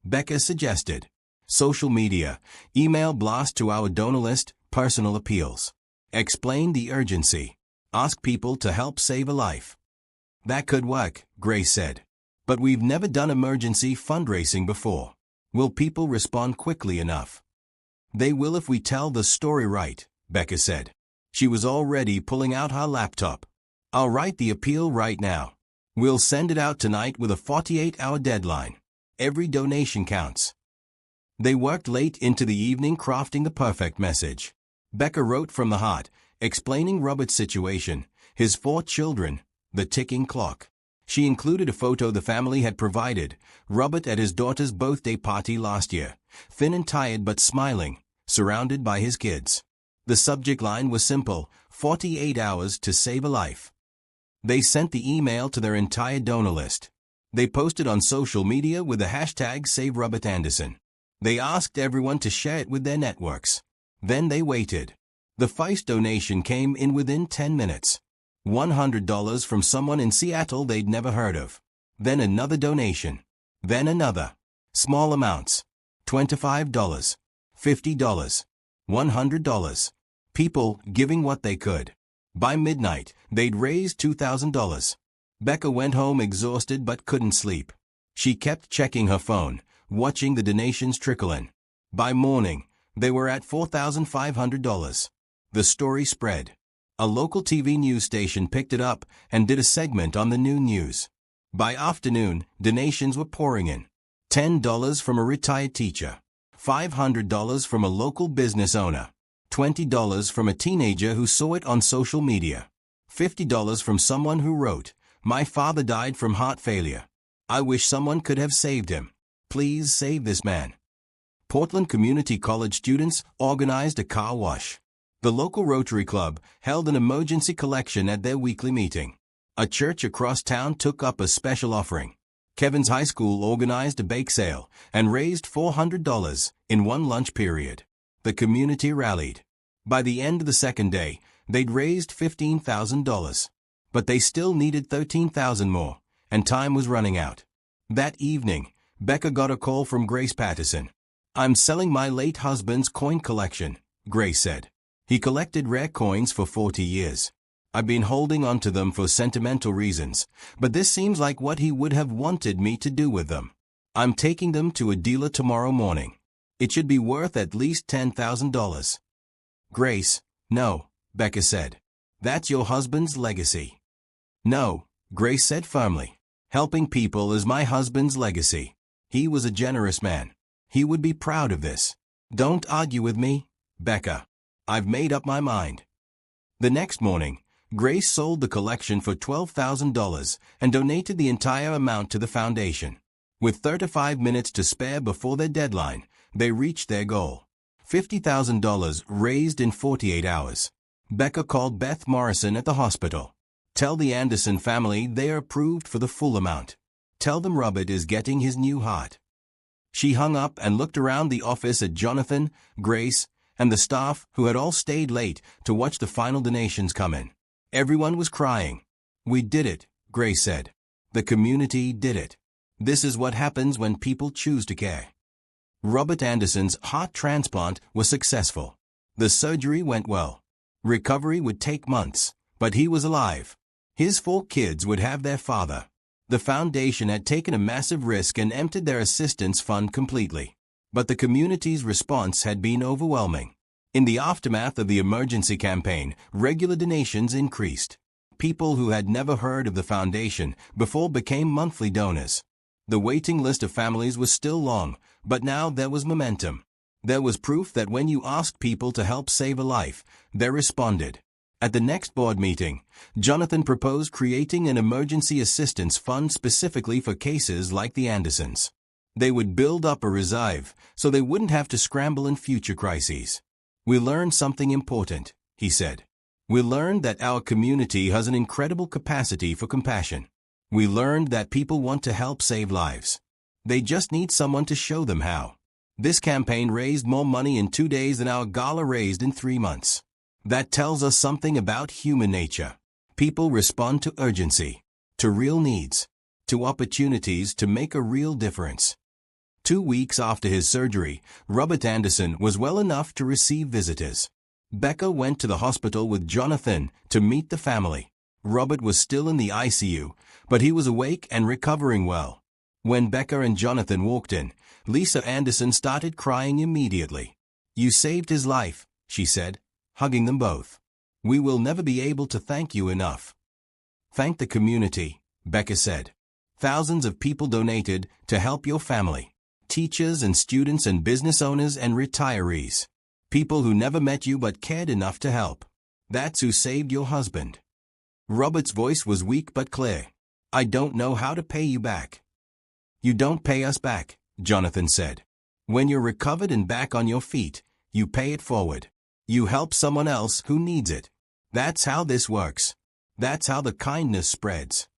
Becca suggested. "Social media, email blast to our donor list, personal appeals. Explain the urgency. Ask people to help save a life." "That could work," Grace said. "But we've never done emergency fundraising before. Will people respond quickly enough?" "They will if we tell the story right," Becca said. She was already pulling out her laptop. "I'll write the appeal right now. We'll send it out tonight with a 48-hour deadline. Every donation counts. They worked late into the evening crafting the perfect message. Becca wrote from the heart, explaining Robert's situation, his 4 children, the ticking clock. She included a photo the family had provided, Robert at his daughter's birthday party last year, thin and tired but smiling, surrounded by his kids. The subject line was simple, 48 hours to save a life. They sent the email to their entire donor list. They posted on social media with the hashtag #SaveRobertAnderson. They asked everyone to share it with their networks. Then they waited. The first donation came in within 10 minutes. $100 from someone in Seattle they'd never heard of. Then another donation. Then another. Small amounts. $25, $50, $100. People giving what they could. By midnight, they'd raised $2,000. Becca went home exhausted but couldn't sleep. She kept checking her phone, watching the donations trickle in. By morning, they were at $4,500. The story spread. A local TV news station picked it up and did a segment on the new news. By afternoon, donations were pouring in. $10 from a retired teacher. $500 from a local business owner. $20 from a teenager who saw it on social media. $50 from someone who wrote, "My father died from heart failure. I wish someone could have saved him. Please save this man." Portland Community College students organized a car wash. The local Rotary Club held an emergency collection at their weekly meeting. A church across town took up a special offering. Kevin's high school organized a bake sale and raised $400 in one lunch period. The community rallied. By the end of the second day, they'd raised $15,000. But they still needed $13,000 more, and time was running out. That evening, Becca got a call from Grace Patterson. "I'm selling my late husband's coin collection," Grace said. "He collected rare coins for 40 years. I've been holding on to them for sentimental reasons, but this seems like what he would have wanted me to do with them. I'm taking them to a dealer tomorrow morning. It should be worth at least $10,000. "Grace, no," Becca said. "That's your husband's legacy." "No," Grace said firmly. "Helping people is my husband's legacy. He was a generous man. He would be proud of this. Don't argue with me, Becca. I've made up my mind." The next morning, Grace sold the collection for $12,000 and donated the entire amount to the foundation. With 35 minutes to spare before their deadline, they reached their goal. $50,000 raised in 48 hours. Becca called Beth Morrison at the hospital. "Tell the Anderson family they are approved for the full amount. Tell them Robert is getting his new heart." She hung up and looked around the office at Jonathan, Grace, and the staff who had all stayed late to watch the final donations come in. Everyone was crying. "We did it," Grace said. "The community did it. This is what happens when people choose to care." Robert Anderson's heart transplant was successful. The surgery went well. Recovery would take months, but he was alive. His 4 kids would have their father. The foundation had taken a massive risk and emptied their assistance fund completely. But the community's response had been overwhelming. In the aftermath of the emergency campaign, regular donations increased. People who had never heard of the foundation before became monthly donors. The waiting list of families was still long, but now there was momentum. There was proof that when you asked people to help save a life, they responded. At the next board meeting, Jonathan proposed creating an emergency assistance fund specifically for cases like the Andersons. They would build up a reserve so they wouldn't have to scramble in future crises. "We learned something important," he said. "We learned that our community has an incredible capacity for compassion. We learned that people want to help save lives. They just need someone to show them how." This campaign raised more money in 2 days than our gala raised in 3 months. That tells us something about human nature. People respond to urgency, to real needs, to opportunities to make a real difference. 2 weeks after his surgery, Robert Anderson was well enough to receive visitors. Becca went to the hospital with Jonathan to meet the family. Robert was still in the ICU, but he was awake and recovering well. When Becca and Jonathan walked in, Lisa Anderson started crying immediately. "You saved his life," she said, hugging them both. "We will never be able to thank you enough." "Thank the community," Becca said. Thousands of people donated to help your family. Teachers and students and business owners and retirees. People who never met you but cared enough to help. That's who saved your husband. Robert's voice was weak but clear. I don't know how to pay you back. You don't pay us back, Jonathan said. When you're recovered and back on your feet, you pay it forward. You help someone else who needs it. That's how this works. That's how the kindness spreads.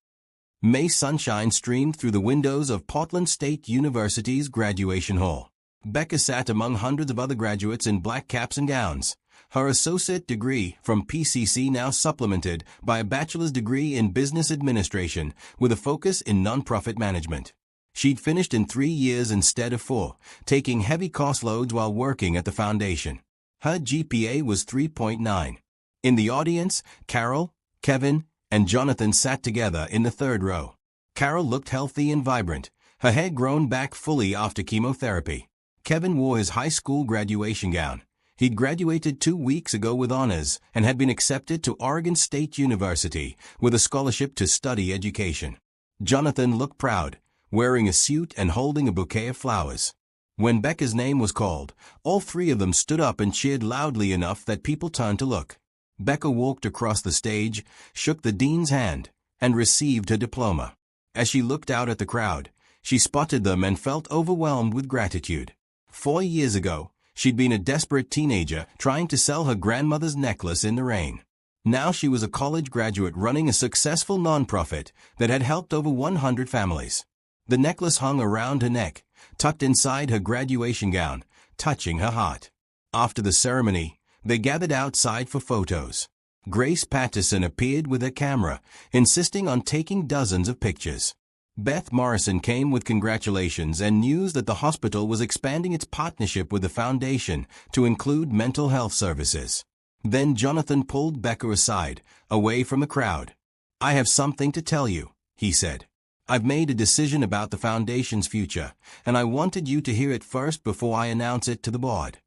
May sunshine streamed through the windows of Portland State University's graduation hall. Becca sat among hundreds of other graduates in black caps and gowns. Her associate degree from PCC now supplemented by a bachelor's degree in business administration with a focus in nonprofit management. She'd finished in 3 years instead of 4, taking heavy course loads while working at the foundation. Her GPA was 3.9. In the audience, Carol, Kevin, and Jonathan sat together in the third row. Carol looked healthy and vibrant, her hair grown back fully after chemotherapy. Kevin wore his high school graduation gown. He'd graduated 2 weeks ago with honors and had been accepted to Oregon State University with a scholarship to study education. Jonathan looked proud, wearing a suit and holding a bouquet of flowers. When Becca's name was called, all 3 of them stood up and cheered loudly enough that people turned to look. Becca walked across the stage, shook the dean's hand, and received her diploma. As she looked out at the crowd, she spotted them and felt overwhelmed with gratitude. 4 years ago, she'd been a desperate teenager trying to sell her grandmother's necklace in the rain. Now she was a college graduate running a successful nonprofit that had helped over 100 families. The necklace hung around her neck, tucked inside her graduation gown, touching her heart. After the ceremony, they gathered outside for photos. Grace Patterson appeared with her camera, insisting on taking dozens of pictures. Beth Morrison came with congratulations and news that the hospital was expanding its partnership with the foundation to include mental health services. Then Jonathan pulled Becca aside, away from the crowd. I have something to tell you, he said. I've made a decision about the foundation's future, and I wanted you to hear it first before I announce it to the board.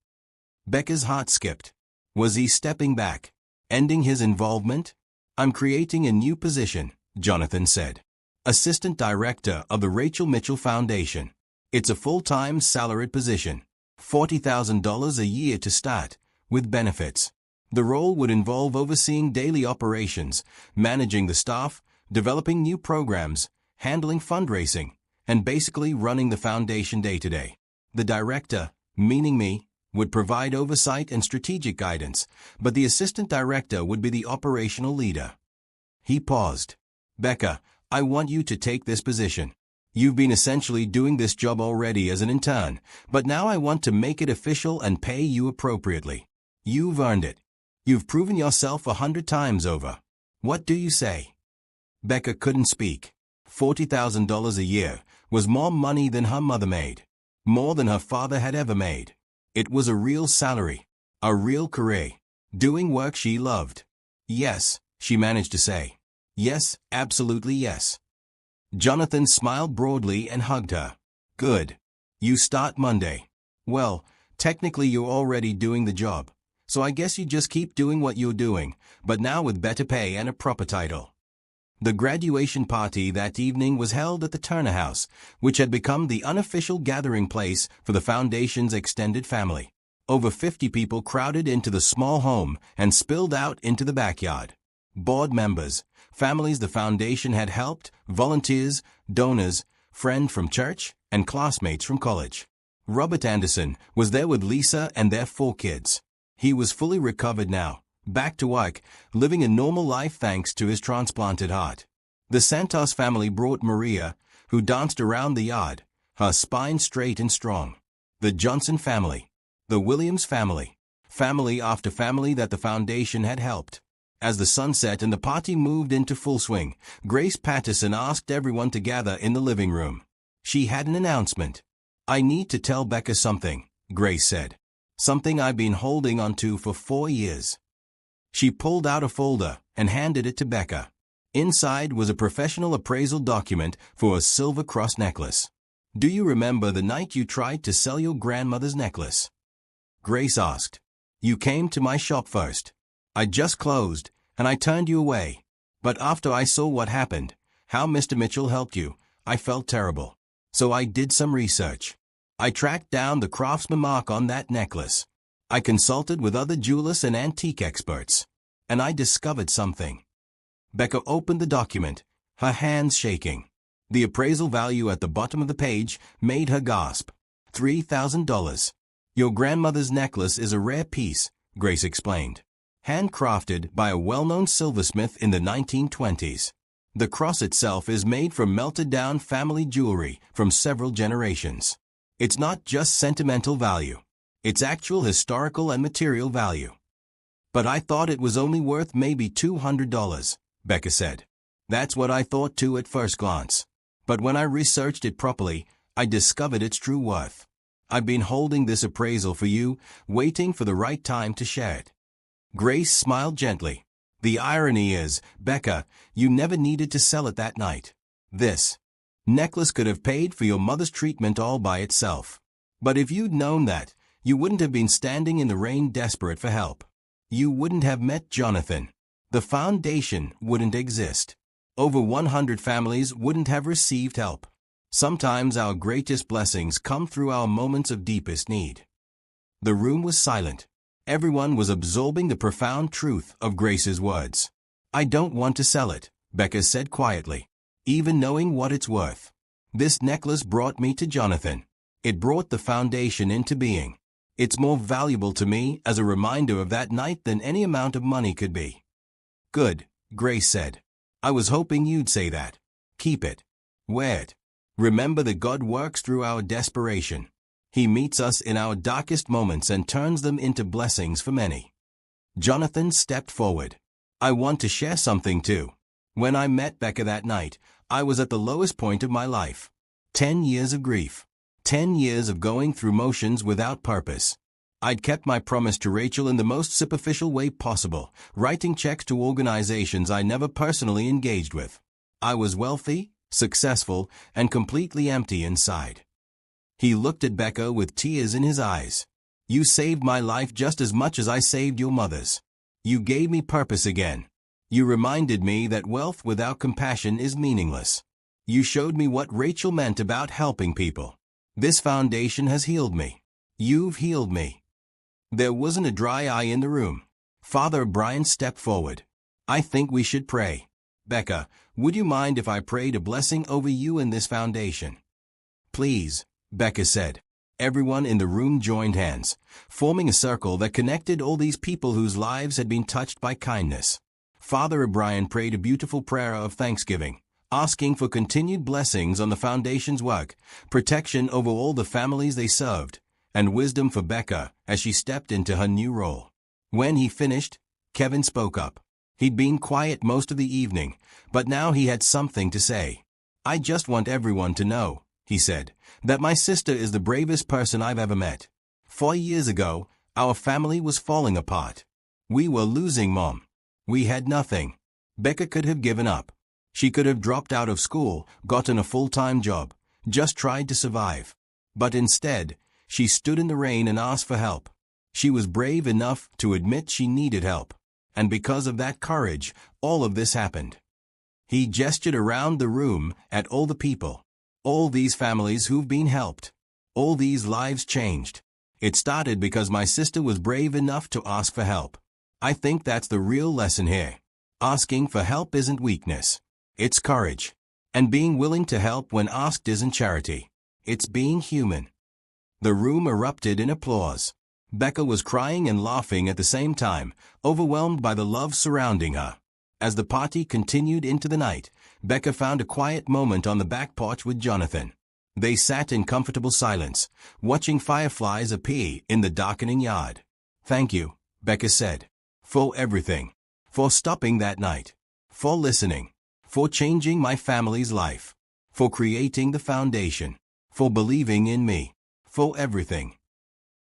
Becca's heart skipped. Was he stepping back, ending his involvement? I'm creating a new position, Jonathan said. Assistant Director of the Rachel Mitchell Foundation. It's a full-time salaried position. $40,000 a year to start, with benefits. The role would involve overseeing daily operations, managing the staff, developing new programs, handling fundraising, and basically running the foundation day-to-day. The director, meaning me, would provide oversight and strategic guidance, but the assistant director would be the operational leader. He paused. Becca, I want you to take this position. You've been essentially doing this job already as an intern, but now I want to make it official and pay you appropriately. You've earned it. You've proven yourself 100 times over. What do you say? Becca couldn't speak. $40,000 a year was more money than her mother made, more than her father had ever made. It was a real salary, a real career, doing work she loved. Yes, she managed to say. Yes, absolutely yes. Jonathan smiled broadly and hugged her. Good. You start Monday. Well, technically you're already doing the job, so I guess you just keep doing what you're doing, but now with better pay and a proper title. The graduation party that evening was held at the Turner House, which had become the unofficial gathering place for the foundation's extended family. Over 50 people crowded into the small home and spilled out into the backyard. Board members, families the foundation had helped, volunteers, donors, friends from church, and classmates from college. Robert Anderson was there with Lisa and their 4 kids. He was fully recovered now, back to work, living a normal life thanks to his transplanted heart. The Santos family brought Maria, who danced around the yard, her spine straight and strong. The Johnson family, the Williams family, family after family that the foundation had helped. As the sun set and the party moved into full swing, Grace Patterson asked everyone to gather in the living room. She had an announcement. I need to tell Becca something, Grace said. Something I've been holding on to for 4 years. She pulled out a folder and handed it to Becca. Inside was a professional appraisal document for a silver cross necklace. Do you remember the night you tried to sell your grandmother's necklace? Grace asked. You came to my shop first. I just closed, and I turned you away. But after I saw what happened, how Mr. Mitchell helped you. I felt terrible. So I did some research. I tracked down the craftsman mark on that necklace. I consulted with other jewelers and antique experts. And I discovered something. Becca opened the document, her hands shaking. The appraisal value at the bottom of the page made her gasp. $3,000. Your grandmother's necklace is a rare piece, Grace explained. Handcrafted by a well-known silversmith in the 1920s. The cross itself is made from melted-down family jewelry from several generations. It's not just sentimental value. It's actual historical and material value. But I thought it was only worth maybe $200, Becca said. That's what I thought too at first glance. But when I researched it properly, I discovered its true worth. I've been holding this appraisal for you, waiting for the right time to share it. Grace smiled gently. The irony is, Becca, you never needed to sell it that night. This necklace could have paid for your mother's treatment all by itself. But if you'd known that, you wouldn't have been standing in the rain desperate for help. You wouldn't have met Jonathan. The foundation wouldn't exist. Over 100 families wouldn't have received help. Sometimes our greatest blessings come through our moments of deepest need. The room was silent. Everyone was absorbing the profound truth of Grace's words. I don't want to sell it, Becca said quietly, even knowing what it's worth. This necklace brought me to Jonathan. It brought the foundation into being. It's more valuable to me as a reminder of that night than any amount of money could be. Good, Grace said. I was hoping you'd say that. Keep it. Wear it. Remember that God works through our desperation. He meets us in our darkest moments and turns them into blessings for many. Jonathan stepped forward. I want to share something too. When I met Becca that night, I was at the lowest point of my life. 10 years of grief. 10 years of going through motions without purpose. I'd kept my promise to Rachel in the most superficial way possible, writing checks to organizations I never personally engaged with. I was wealthy, successful, and completely empty inside. He looked at Becca with tears in his eyes. You saved my life just as much as I saved your mother's. You gave me purpose again. You reminded me that wealth without compassion is meaningless. You showed me what Rachel meant about helping people. This foundation has healed me. You've healed me. There wasn't a dry eye in the room. Father Brian stepped forward. I think we should pray. Becca, would you mind if I prayed a blessing over you and this foundation? Please, Becca said. Everyone in the room joined hands, forming a circle that connected all these people whose lives had been touched by kindness. Father O'Brien prayed a beautiful prayer of thanksgiving, asking for continued blessings on the foundation's work, protection over all the families they served, and wisdom for Becca as she stepped into her new role. When he finished, Kevin spoke up. He'd been quiet most of the evening, but now he had something to say. I just want everyone to know, he said, that my sister is the bravest person I've ever met. 4 years ago, our family was falling apart. We were losing Mom. We had nothing. Becca could have given up. She could have dropped out of school, gotten a full-time job, just tried to survive. But instead, she stood in the rain and asked for help. She was brave enough to admit she needed help. And because of that courage, all of this happened. He gestured around the room at all the people. All these families who've been helped. All these lives changed. It started because my sister was brave enough to ask for help. I think that's the real lesson here. Asking for help isn't weakness. It's courage. And being willing to help when asked isn't charity. It's being human. The room erupted in applause. Becca was crying and laughing at the same time, overwhelmed by the love surrounding her. As the party continued into the night, Becca found a quiet moment on the back porch with Jonathan. They sat in comfortable silence, watching fireflies appear in the darkening yard. Thank you, Becca said, for everything. For stopping that night. For listening. For changing my family's life. For creating the foundation. For believing in me. For everything.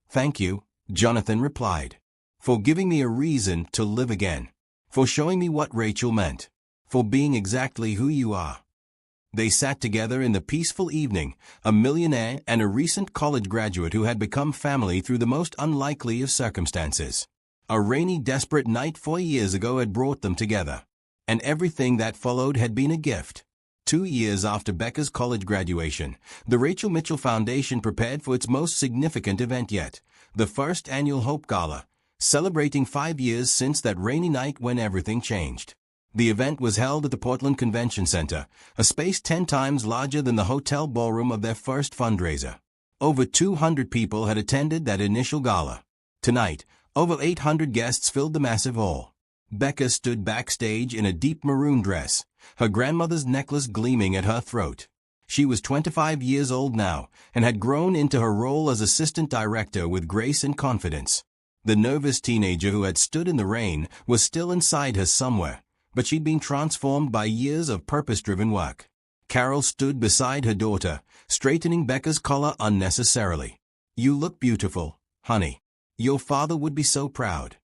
Thank you, Jonathan replied. For giving me a reason to live again. For showing me what Rachel meant. For being exactly who you are. They sat together in the peaceful evening, a millionaire and a recent college graduate who had become family through the most unlikely of circumstances. A rainy, desperate night 4 years ago had brought them together. And everything that followed had been a gift. 2 years after Becca's college graduation, the Rachel Mitchell Foundation prepared for its most significant event yet, the first annual Hope Gala, celebrating 5 years since that rainy night when everything changed. The event was held at the Portland Convention Center, a space 10 times larger than the hotel ballroom of their first fundraiser. Over 200 people had attended that initial gala. Tonight, over 800 guests filled the massive hall. Becca stood backstage in a deep maroon dress, her grandmother's necklace gleaming at her throat. She was 25 years old now and had grown into her role as assistant director with grace and confidence. The nervous teenager who had stood in the rain was still inside her somewhere, but she'd been transformed by years of purpose-driven work. Carol stood beside her daughter, straightening Becca's collar unnecessarily. "You look beautiful, honey. Your father would be so proud."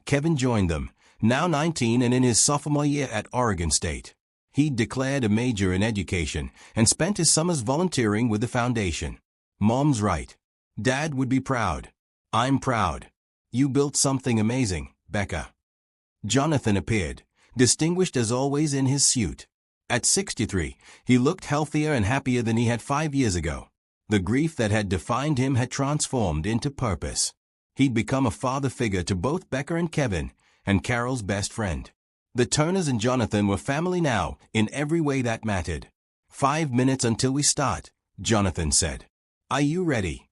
Kevin joined them, now 19 and in his sophomore year at Oregon State. He'd declared a major in education and spent his summers volunteering with the foundation. "Mom's right. Dad would be proud. I'm proud. You built something amazing, Becca." Jonathan appeared, distinguished as always in his suit. At 63, he looked healthier and happier than he had 5 years ago. The grief that had defined him had transformed into purpose. He'd become a father figure to both Becca and Kevin, and Carol's best friend. The Turners and Jonathan were family now, in every way that mattered. "5 minutes until we start," Jonathan said. "Are you ready?"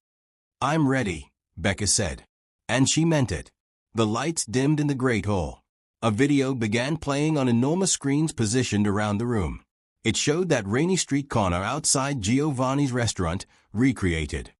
"I'm ready," Becca said. And she meant it. The lights dimmed in the great hall. A video began playing on enormous screens positioned around the room. It showed that rainy street corner outside Giovanni's restaurant, recreated.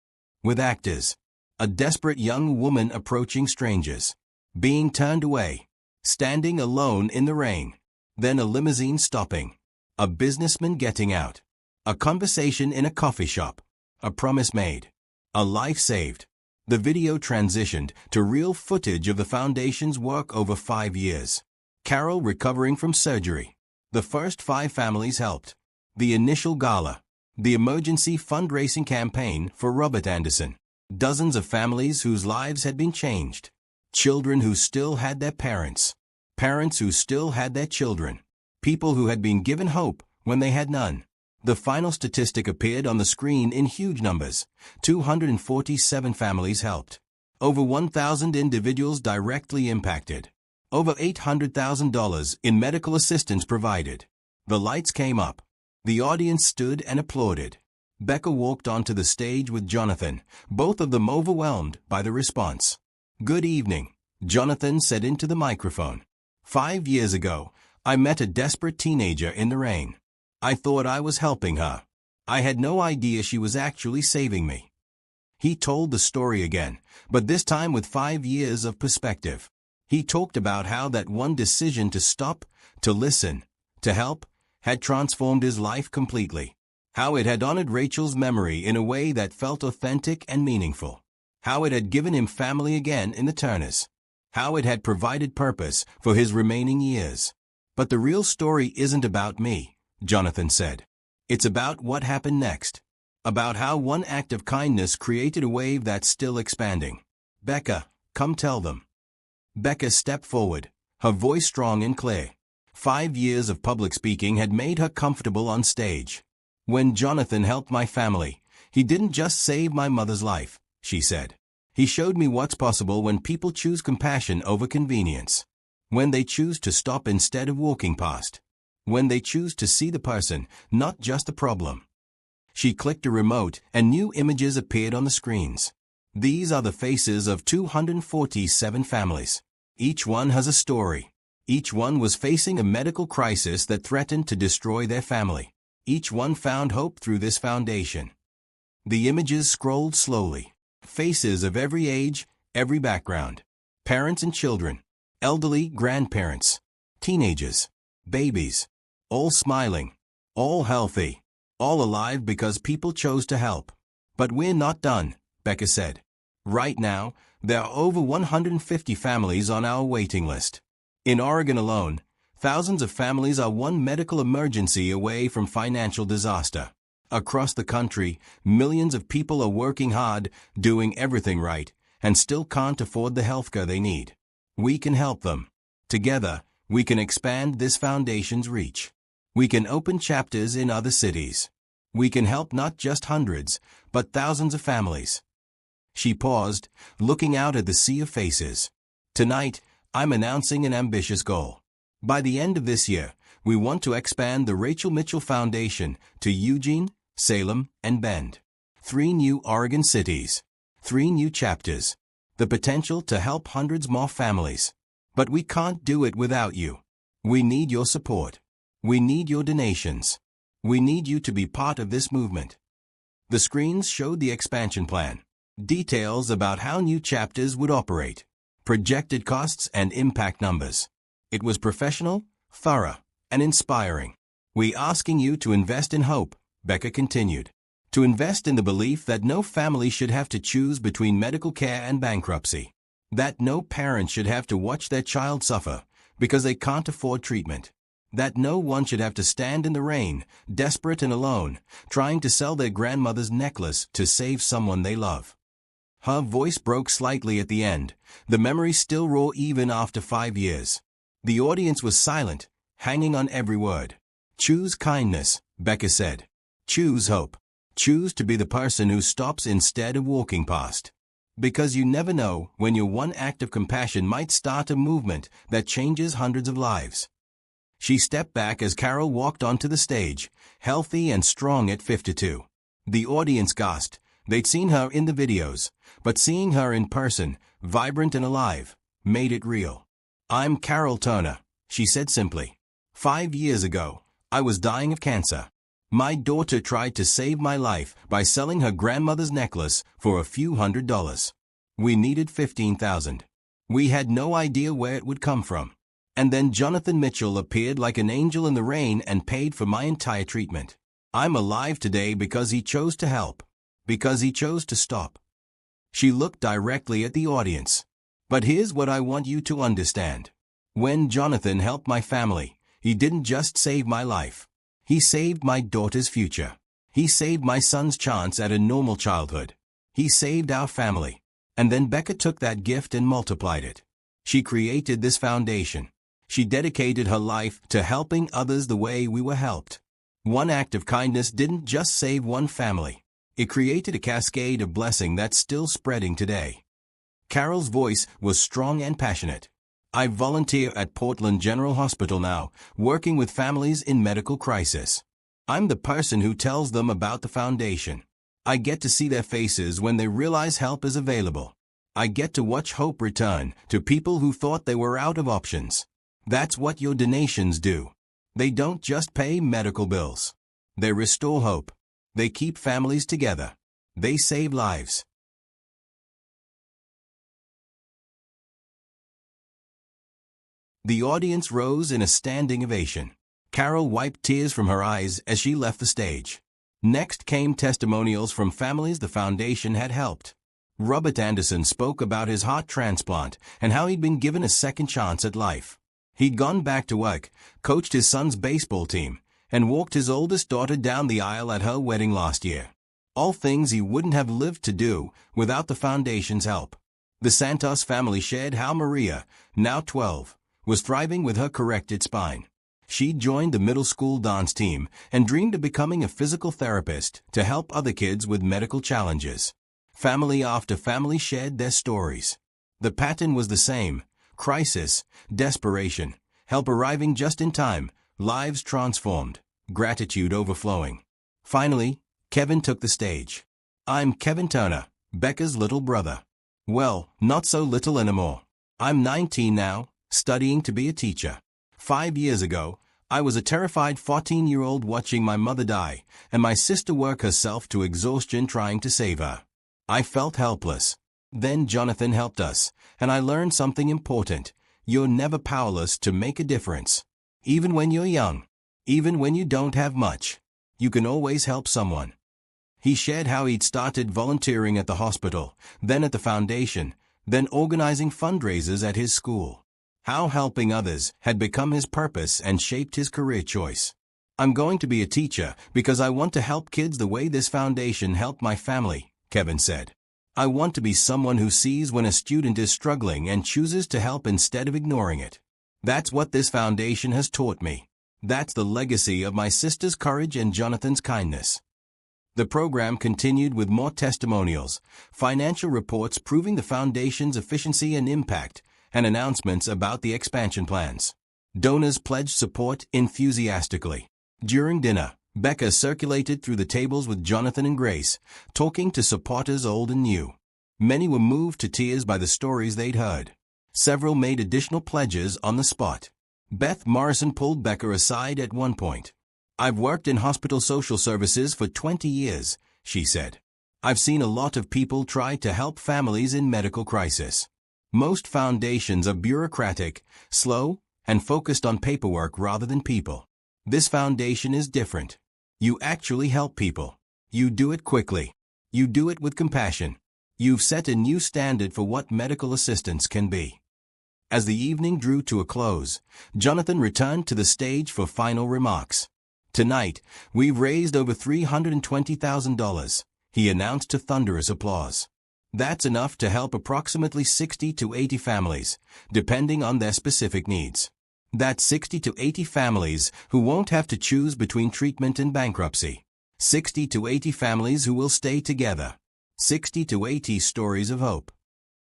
With actors. A desperate young woman approaching strangers. Being turned away. Standing alone in the rain. Then a limousine stopping. A businessman getting out. A conversation in a coffee shop. A promise made. A life saved. The video transitioned to real footage of the foundation's work over 5 years. Carol recovering from surgery. The first 5 families helped. The initial gala. The emergency fundraising campaign for Robert Anderson. Dozens of families whose lives had been changed. Children who still had their parents. Parents who still had their children. People who had been given hope when they had none. The final statistic appeared on the screen in huge numbers. 247 families helped. Over 1,000 individuals directly impacted. Over $800,000 in medical assistance provided. The lights came up. The audience stood and applauded. Becca walked onto the stage with Jonathan, both of them overwhelmed by the response. "Good evening," Jonathan said into the microphone. "5 years ago, I met a desperate teenager in the rain. I thought I was helping her. I had no idea she was actually saving me." He told the story again, but this time with 5 years of perspective. He talked about how that one decision to stop, to listen, to help, had transformed his life completely. How it had honored Rachel's memory in a way that felt authentic and meaningful. How it had given him family again in the Turners. How it had provided purpose for his remaining years. "But the real story isn't about me," Jonathan said. "It's about what happened next. About how one act of kindness created a wave that's still expanding. Becca, come tell them." Becca stepped forward, her voice strong and clear. 5 years of public speaking had made her comfortable on stage. "When Jonathan helped my family, he didn't just save my mother's life," she said. "He showed me what's possible when people choose compassion over convenience. When they choose to stop instead of walking past. When they choose to see the person, not just the problem." She clicked a remote and new images appeared on the screens. These are the faces of 247 families. Each one has a story. Each one was facing a medical crisis that threatened to destroy their family. Each one found hope through this foundation. The images scrolled slowly. Faces of every age, every background. Parents and children. Elderly grandparents. Teenagers. Babies. All smiling. All healthy. All alive because people chose to help. "But we're not done," Becca said. "Right now, there are over 150 families on our waiting list. In Oregon alone, thousands of families are one medical emergency away from financial disaster. Across the country, millions of people are working hard, doing everything right, and still can't afford the healthcare they need. We can help them. Together, we can expand this foundation's reach." We can open chapters in other cities. We can help not just hundreds, but thousands of families. She paused, looking out at the sea of faces. Tonight, I'm announcing an ambitious goal. By the end of this year, we want to expand the Rachel Mitchell Foundation to Eugene, Salem, and Bend. 3 new Oregon cities. 3 new chapters. The potential to help hundreds more families. But we can't do it without you. We need your support. We need your donations. We need you to be part of this movement. The screens showed the expansion plan. Details about how new chapters would operate. Projected costs and impact numbers. It was professional, thorough, and inspiring. We're asking you to invest in hope, Becca continued. To invest in the belief that no family should have to choose between medical care and bankruptcy. That no parent should have to watch their child suffer because they can't afford treatment. That no one should have to stand in the rain, desperate and alone, trying to sell their grandmother's necklace to save someone they love. Her voice broke slightly at the end, the memories still raw even after 5 years. The audience was silent, hanging on every word. Choose kindness, Becca said. Choose hope. Choose to be the person who stops instead of walking past. Because you never know when your one act of compassion might start a movement that changes hundreds of lives. She stepped back as Carol walked onto the stage, healthy and strong at 52. The audience gasped. They'd seen her in the videos, but seeing her in person, vibrant and alive, made it real. I'm Carol Turner, she said simply. 5 years ago, I was dying of cancer. My daughter tried to save my life by selling her grandmother's necklace for a few $100s. We needed $15,000. We had no idea where it would come from. And then Jonathan Mitchell appeared like an angel in the rain and paid for my entire treatment. I'm alive today because he chose to help. Because he chose to stop. She looked directly at the audience. But here's what I want you to understand. When Jonathan helped my family, he didn't just save my life. He saved my daughter's future. He saved my son's chance at a normal childhood. He saved our family. And then Becca took that gift and multiplied it. She created this foundation. She dedicated her life to helping others the way we were helped. One act of kindness didn't just save one family. It created a cascade of blessing that's still spreading today. Carol's voice was strong and passionate. I volunteer at Portland General Hospital now, working with families in medical crisis. I'm the person who tells them about the foundation. I get to see their faces when they realize help is available. I get to watch hope return to people who thought they were out of options. That's what your donations do. They don't just pay medical bills. They restore hope. They keep families together. They save lives. The audience rose in a standing ovation. Carol wiped tears from her eyes as she left the stage. Next came testimonials from families the foundation had helped. Robert Anderson spoke about his heart transplant and how he'd been given a second chance at life. He'd gone back to work, coached his son's baseball team, and walked his oldest daughter down the aisle at her wedding last year. All things he wouldn't have lived to do without the foundation's help. The Santos family shared how Maria, now 12, was thriving with her corrected spine. She joined the middle school dance team and dreamed of becoming a physical therapist to help other kids with medical challenges. Family after family shared their stories. The pattern was the same: crisis, desperation, help arriving just in time, lives transformed, gratitude overflowing. Finally, Kevin took the stage. I'm Kevin Turner, Becca's little brother. Well, not so little anymore. I'm 19 now, studying to be a teacher. 5 years ago, I was a terrified 14-year-old watching my mother die and my sister work herself to exhaustion trying to save her. I felt helpless. Then Jonathan helped us, and I learned something important. You're never powerless to make a difference. Even when you're young, even when you don't have much, you can always help someone. He shared how he'd started volunteering at the hospital, then at the foundation, then organizing fundraisers at his school. How helping others had become his purpose and shaped his career choice. I'm going to be a teacher because I want to help kids the way this foundation helped my family, Kevin said. I want to be someone who sees when a student is struggling and chooses to help instead of ignoring it. That's what this foundation has taught me. That's the legacy of my sister's courage and Jonathan's kindness. The program continued with more testimonials, financial reports proving the foundation's efficiency and impact, and announcements about the expansion plans. Donors pledged support enthusiastically. During dinner, Becca circulated through the tables with Jonathan and Grace, talking to supporters old and new. Many were moved to tears by the stories they'd heard. Several made additional pledges on the spot. Beth Morrison pulled Becca aside at one point. "I've worked in hospital social services for 20 years, she said. "I've seen a lot of people try to help families in medical crisis. Most foundations are bureaucratic, slow, and focused on paperwork rather than people. This foundation is different. You actually help people. You do it quickly. You do it with compassion. You've set a new standard for what medical assistance can be." As the evening drew to a close, Jonathan returned to the stage for final remarks. "Tonight, we've raised over $320,000, he announced to thunderous applause. "That's enough to help approximately 60 to 80 families, depending on their specific needs. That's 60 to 80 families who won't have to choose between treatment and bankruptcy. 60 to 80 families who will stay together. 60 to 80 stories of hope."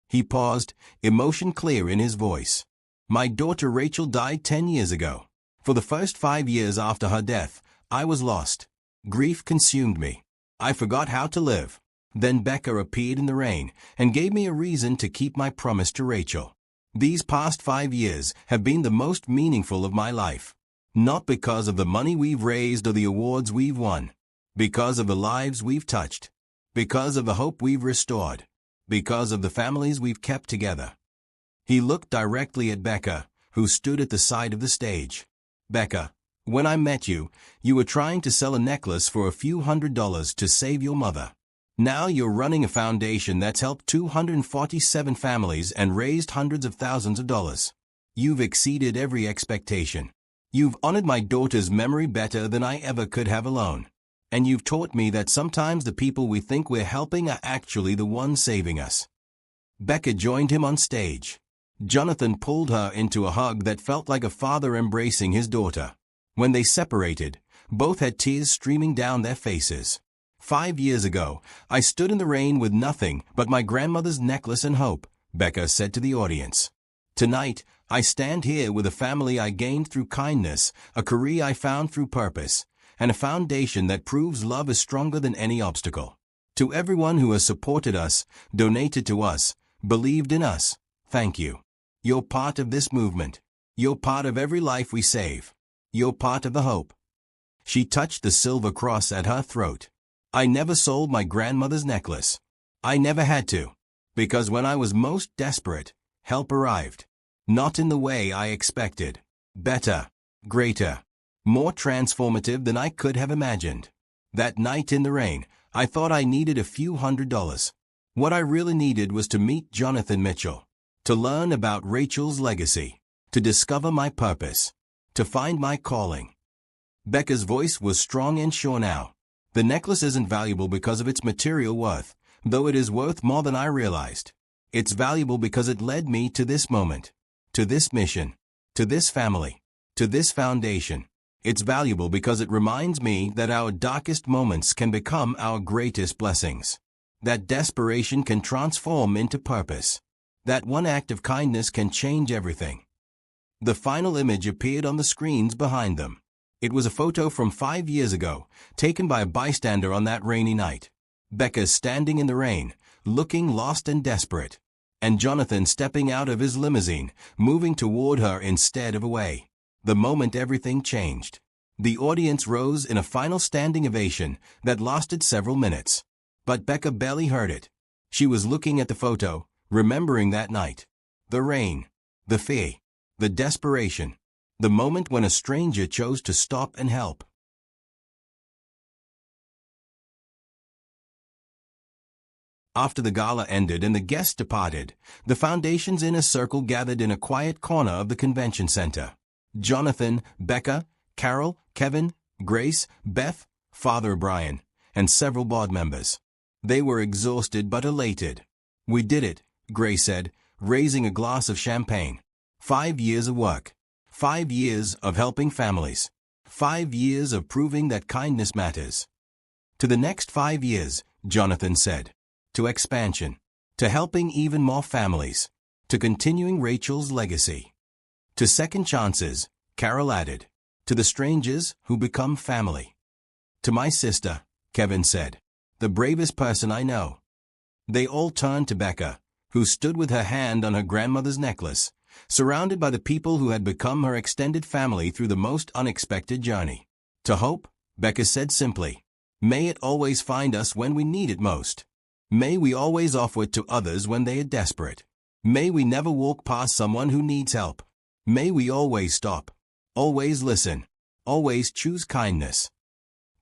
He paused, emotion clear in his voice. "My daughter Rachel died 10 years ago. For the first 5 years after her death, I was lost. Grief consumed me. I forgot how to live. Then Becca appeared in the rain and gave me a reason to keep my promise to Rachel. These past 5 years have been the most meaningful of my life. Not because of the money we've raised or the awards we've won. Because of the lives we've touched. Because of the hope we've restored. Because of the families we've kept together." He looked directly at Becca, who stood at the side of the stage. "Becca, when I met you, you were trying to sell a necklace for a few $100s to save your mother. Now you're running a foundation that's helped 247 families and raised hundreds of thousands of dollars. You've exceeded every expectation. You've honored my daughter's memory better than I ever could have alone. And you've taught me that sometimes the people we think we're helping are actually the ones saving us." Becca joined him on stage. Jonathan pulled her into a hug that felt like a father embracing his daughter. When they separated, both had tears streaming down their faces. 5 years ago, I stood in the rain with nothing but my grandmother's necklace and hope," Becca said to the audience. "Tonight, I stand here with a family I gained through kindness, a career I found through purpose, and a foundation that proves love is stronger than any obstacle. To everyone who has supported us, donated to us, believed in us, thank you. You're part of this movement. You're part of every life we save. You're part of the hope." She touched the silver cross at her throat. "I never sold my grandmother's necklace. I never had to. Because when I was most desperate, help arrived. Not in the way I expected. Better, greater, more transformative than I could have imagined. That night in the rain, I thought I needed a few $100s. What I really needed was to meet Jonathan Mitchell, to learn about Rachel's legacy, to discover my purpose, to find my calling." Becca's voice was strong and sure now. "The necklace isn't valuable because of its material worth, though it is worth more than I realized. It's valuable because it led me to this moment, to this mission, to this family, to this foundation. It's valuable because it reminds me that our darkest moments can become our greatest blessings. That desperation can transform into purpose. That one act of kindness can change everything." The final image appeared on the screens behind them. It was a photo from 5 years ago, taken by a bystander on that rainy night. Becca standing in the rain, looking lost and desperate, and Jonathan stepping out of his limousine, moving toward her instead of away. The moment everything changed. The audience rose in a final standing ovation that lasted several minutes. But Becca barely heard it. She was looking at the photo, remembering that night. The rain, the fear, the desperation, the moment when a stranger chose to stop and help. After the gala ended and the guests departed, the foundation's inner circle gathered in a quiet corner of the convention center. Jonathan, Becca, Carol, Kevin, Grace, Beth, Father Brian, and several board members. They were exhausted but elated. "We did it," Grace said, raising a glass of champagne. 5 years of work. 5 years of helping families. 5 years of proving that kindness matters. To the next 5 years, Jonathan said. To expansion. To helping even more families. To continuing Rachel's legacy. To second chances, Carol added. To the strangers who become family. To my sister, Kevin said. The bravest person I know. They all turned to Becca, who stood with her hand on her grandmother's necklace, surrounded by the people who had become her extended family through the most unexpected journey. To Hope, Becca said simply, may it always find us when we need it most. May we always offer it to others when they are desperate. May we never walk past someone who needs help. May we always stop, always listen, always choose kindness.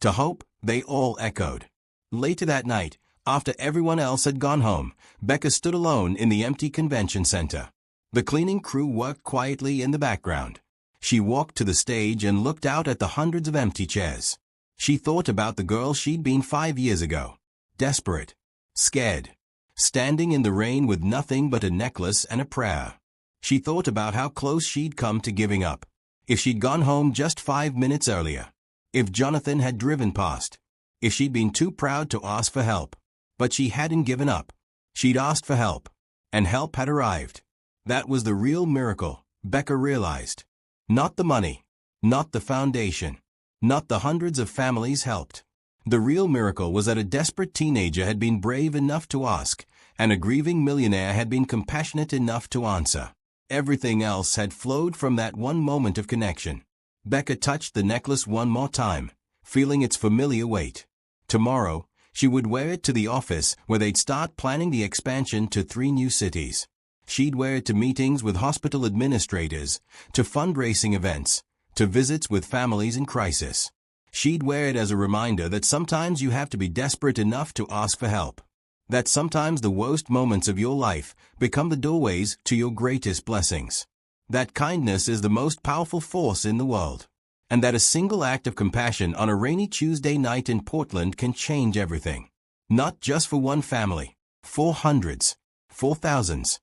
To Hope, they all echoed. Later that night, after everyone else had gone home, Becca stood alone in the empty convention center. The cleaning crew worked quietly in the background. She walked to the stage and looked out at the hundreds of empty chairs. She thought about the girl she'd been 5 years ago. Desperate. Scared. Standing in the rain with nothing but a necklace and a prayer. She thought about how close she'd come to giving up. If she'd gone home just 5 minutes earlier. If Jonathan had driven past. If she'd been too proud to ask for help. But she hadn't given up. She'd asked for help. And help had arrived. That was the real miracle, Becca realized. Not the money. Not the foundation. Not the hundreds of families helped. The real miracle was that a desperate teenager had been brave enough to ask, and a grieving millionaire had been compassionate enough to answer. Everything else had flowed from that one moment of connection. Becca touched the necklace one more time, feeling its familiar weight. Tomorrow, she would wear it to the office where they'd start planning the expansion to 3 new cities. She'd wear it to meetings with hospital administrators, to fundraising events, to visits with families in crisis. She'd wear it as a reminder that sometimes you have to be desperate enough to ask for help. That sometimes the worst moments of your life become the doorways to your greatest blessings. That kindness is the most powerful force in the world. And that a single act of compassion on a rainy Tuesday night in Portland can change everything. Not just for one family, for hundreds, for thousands.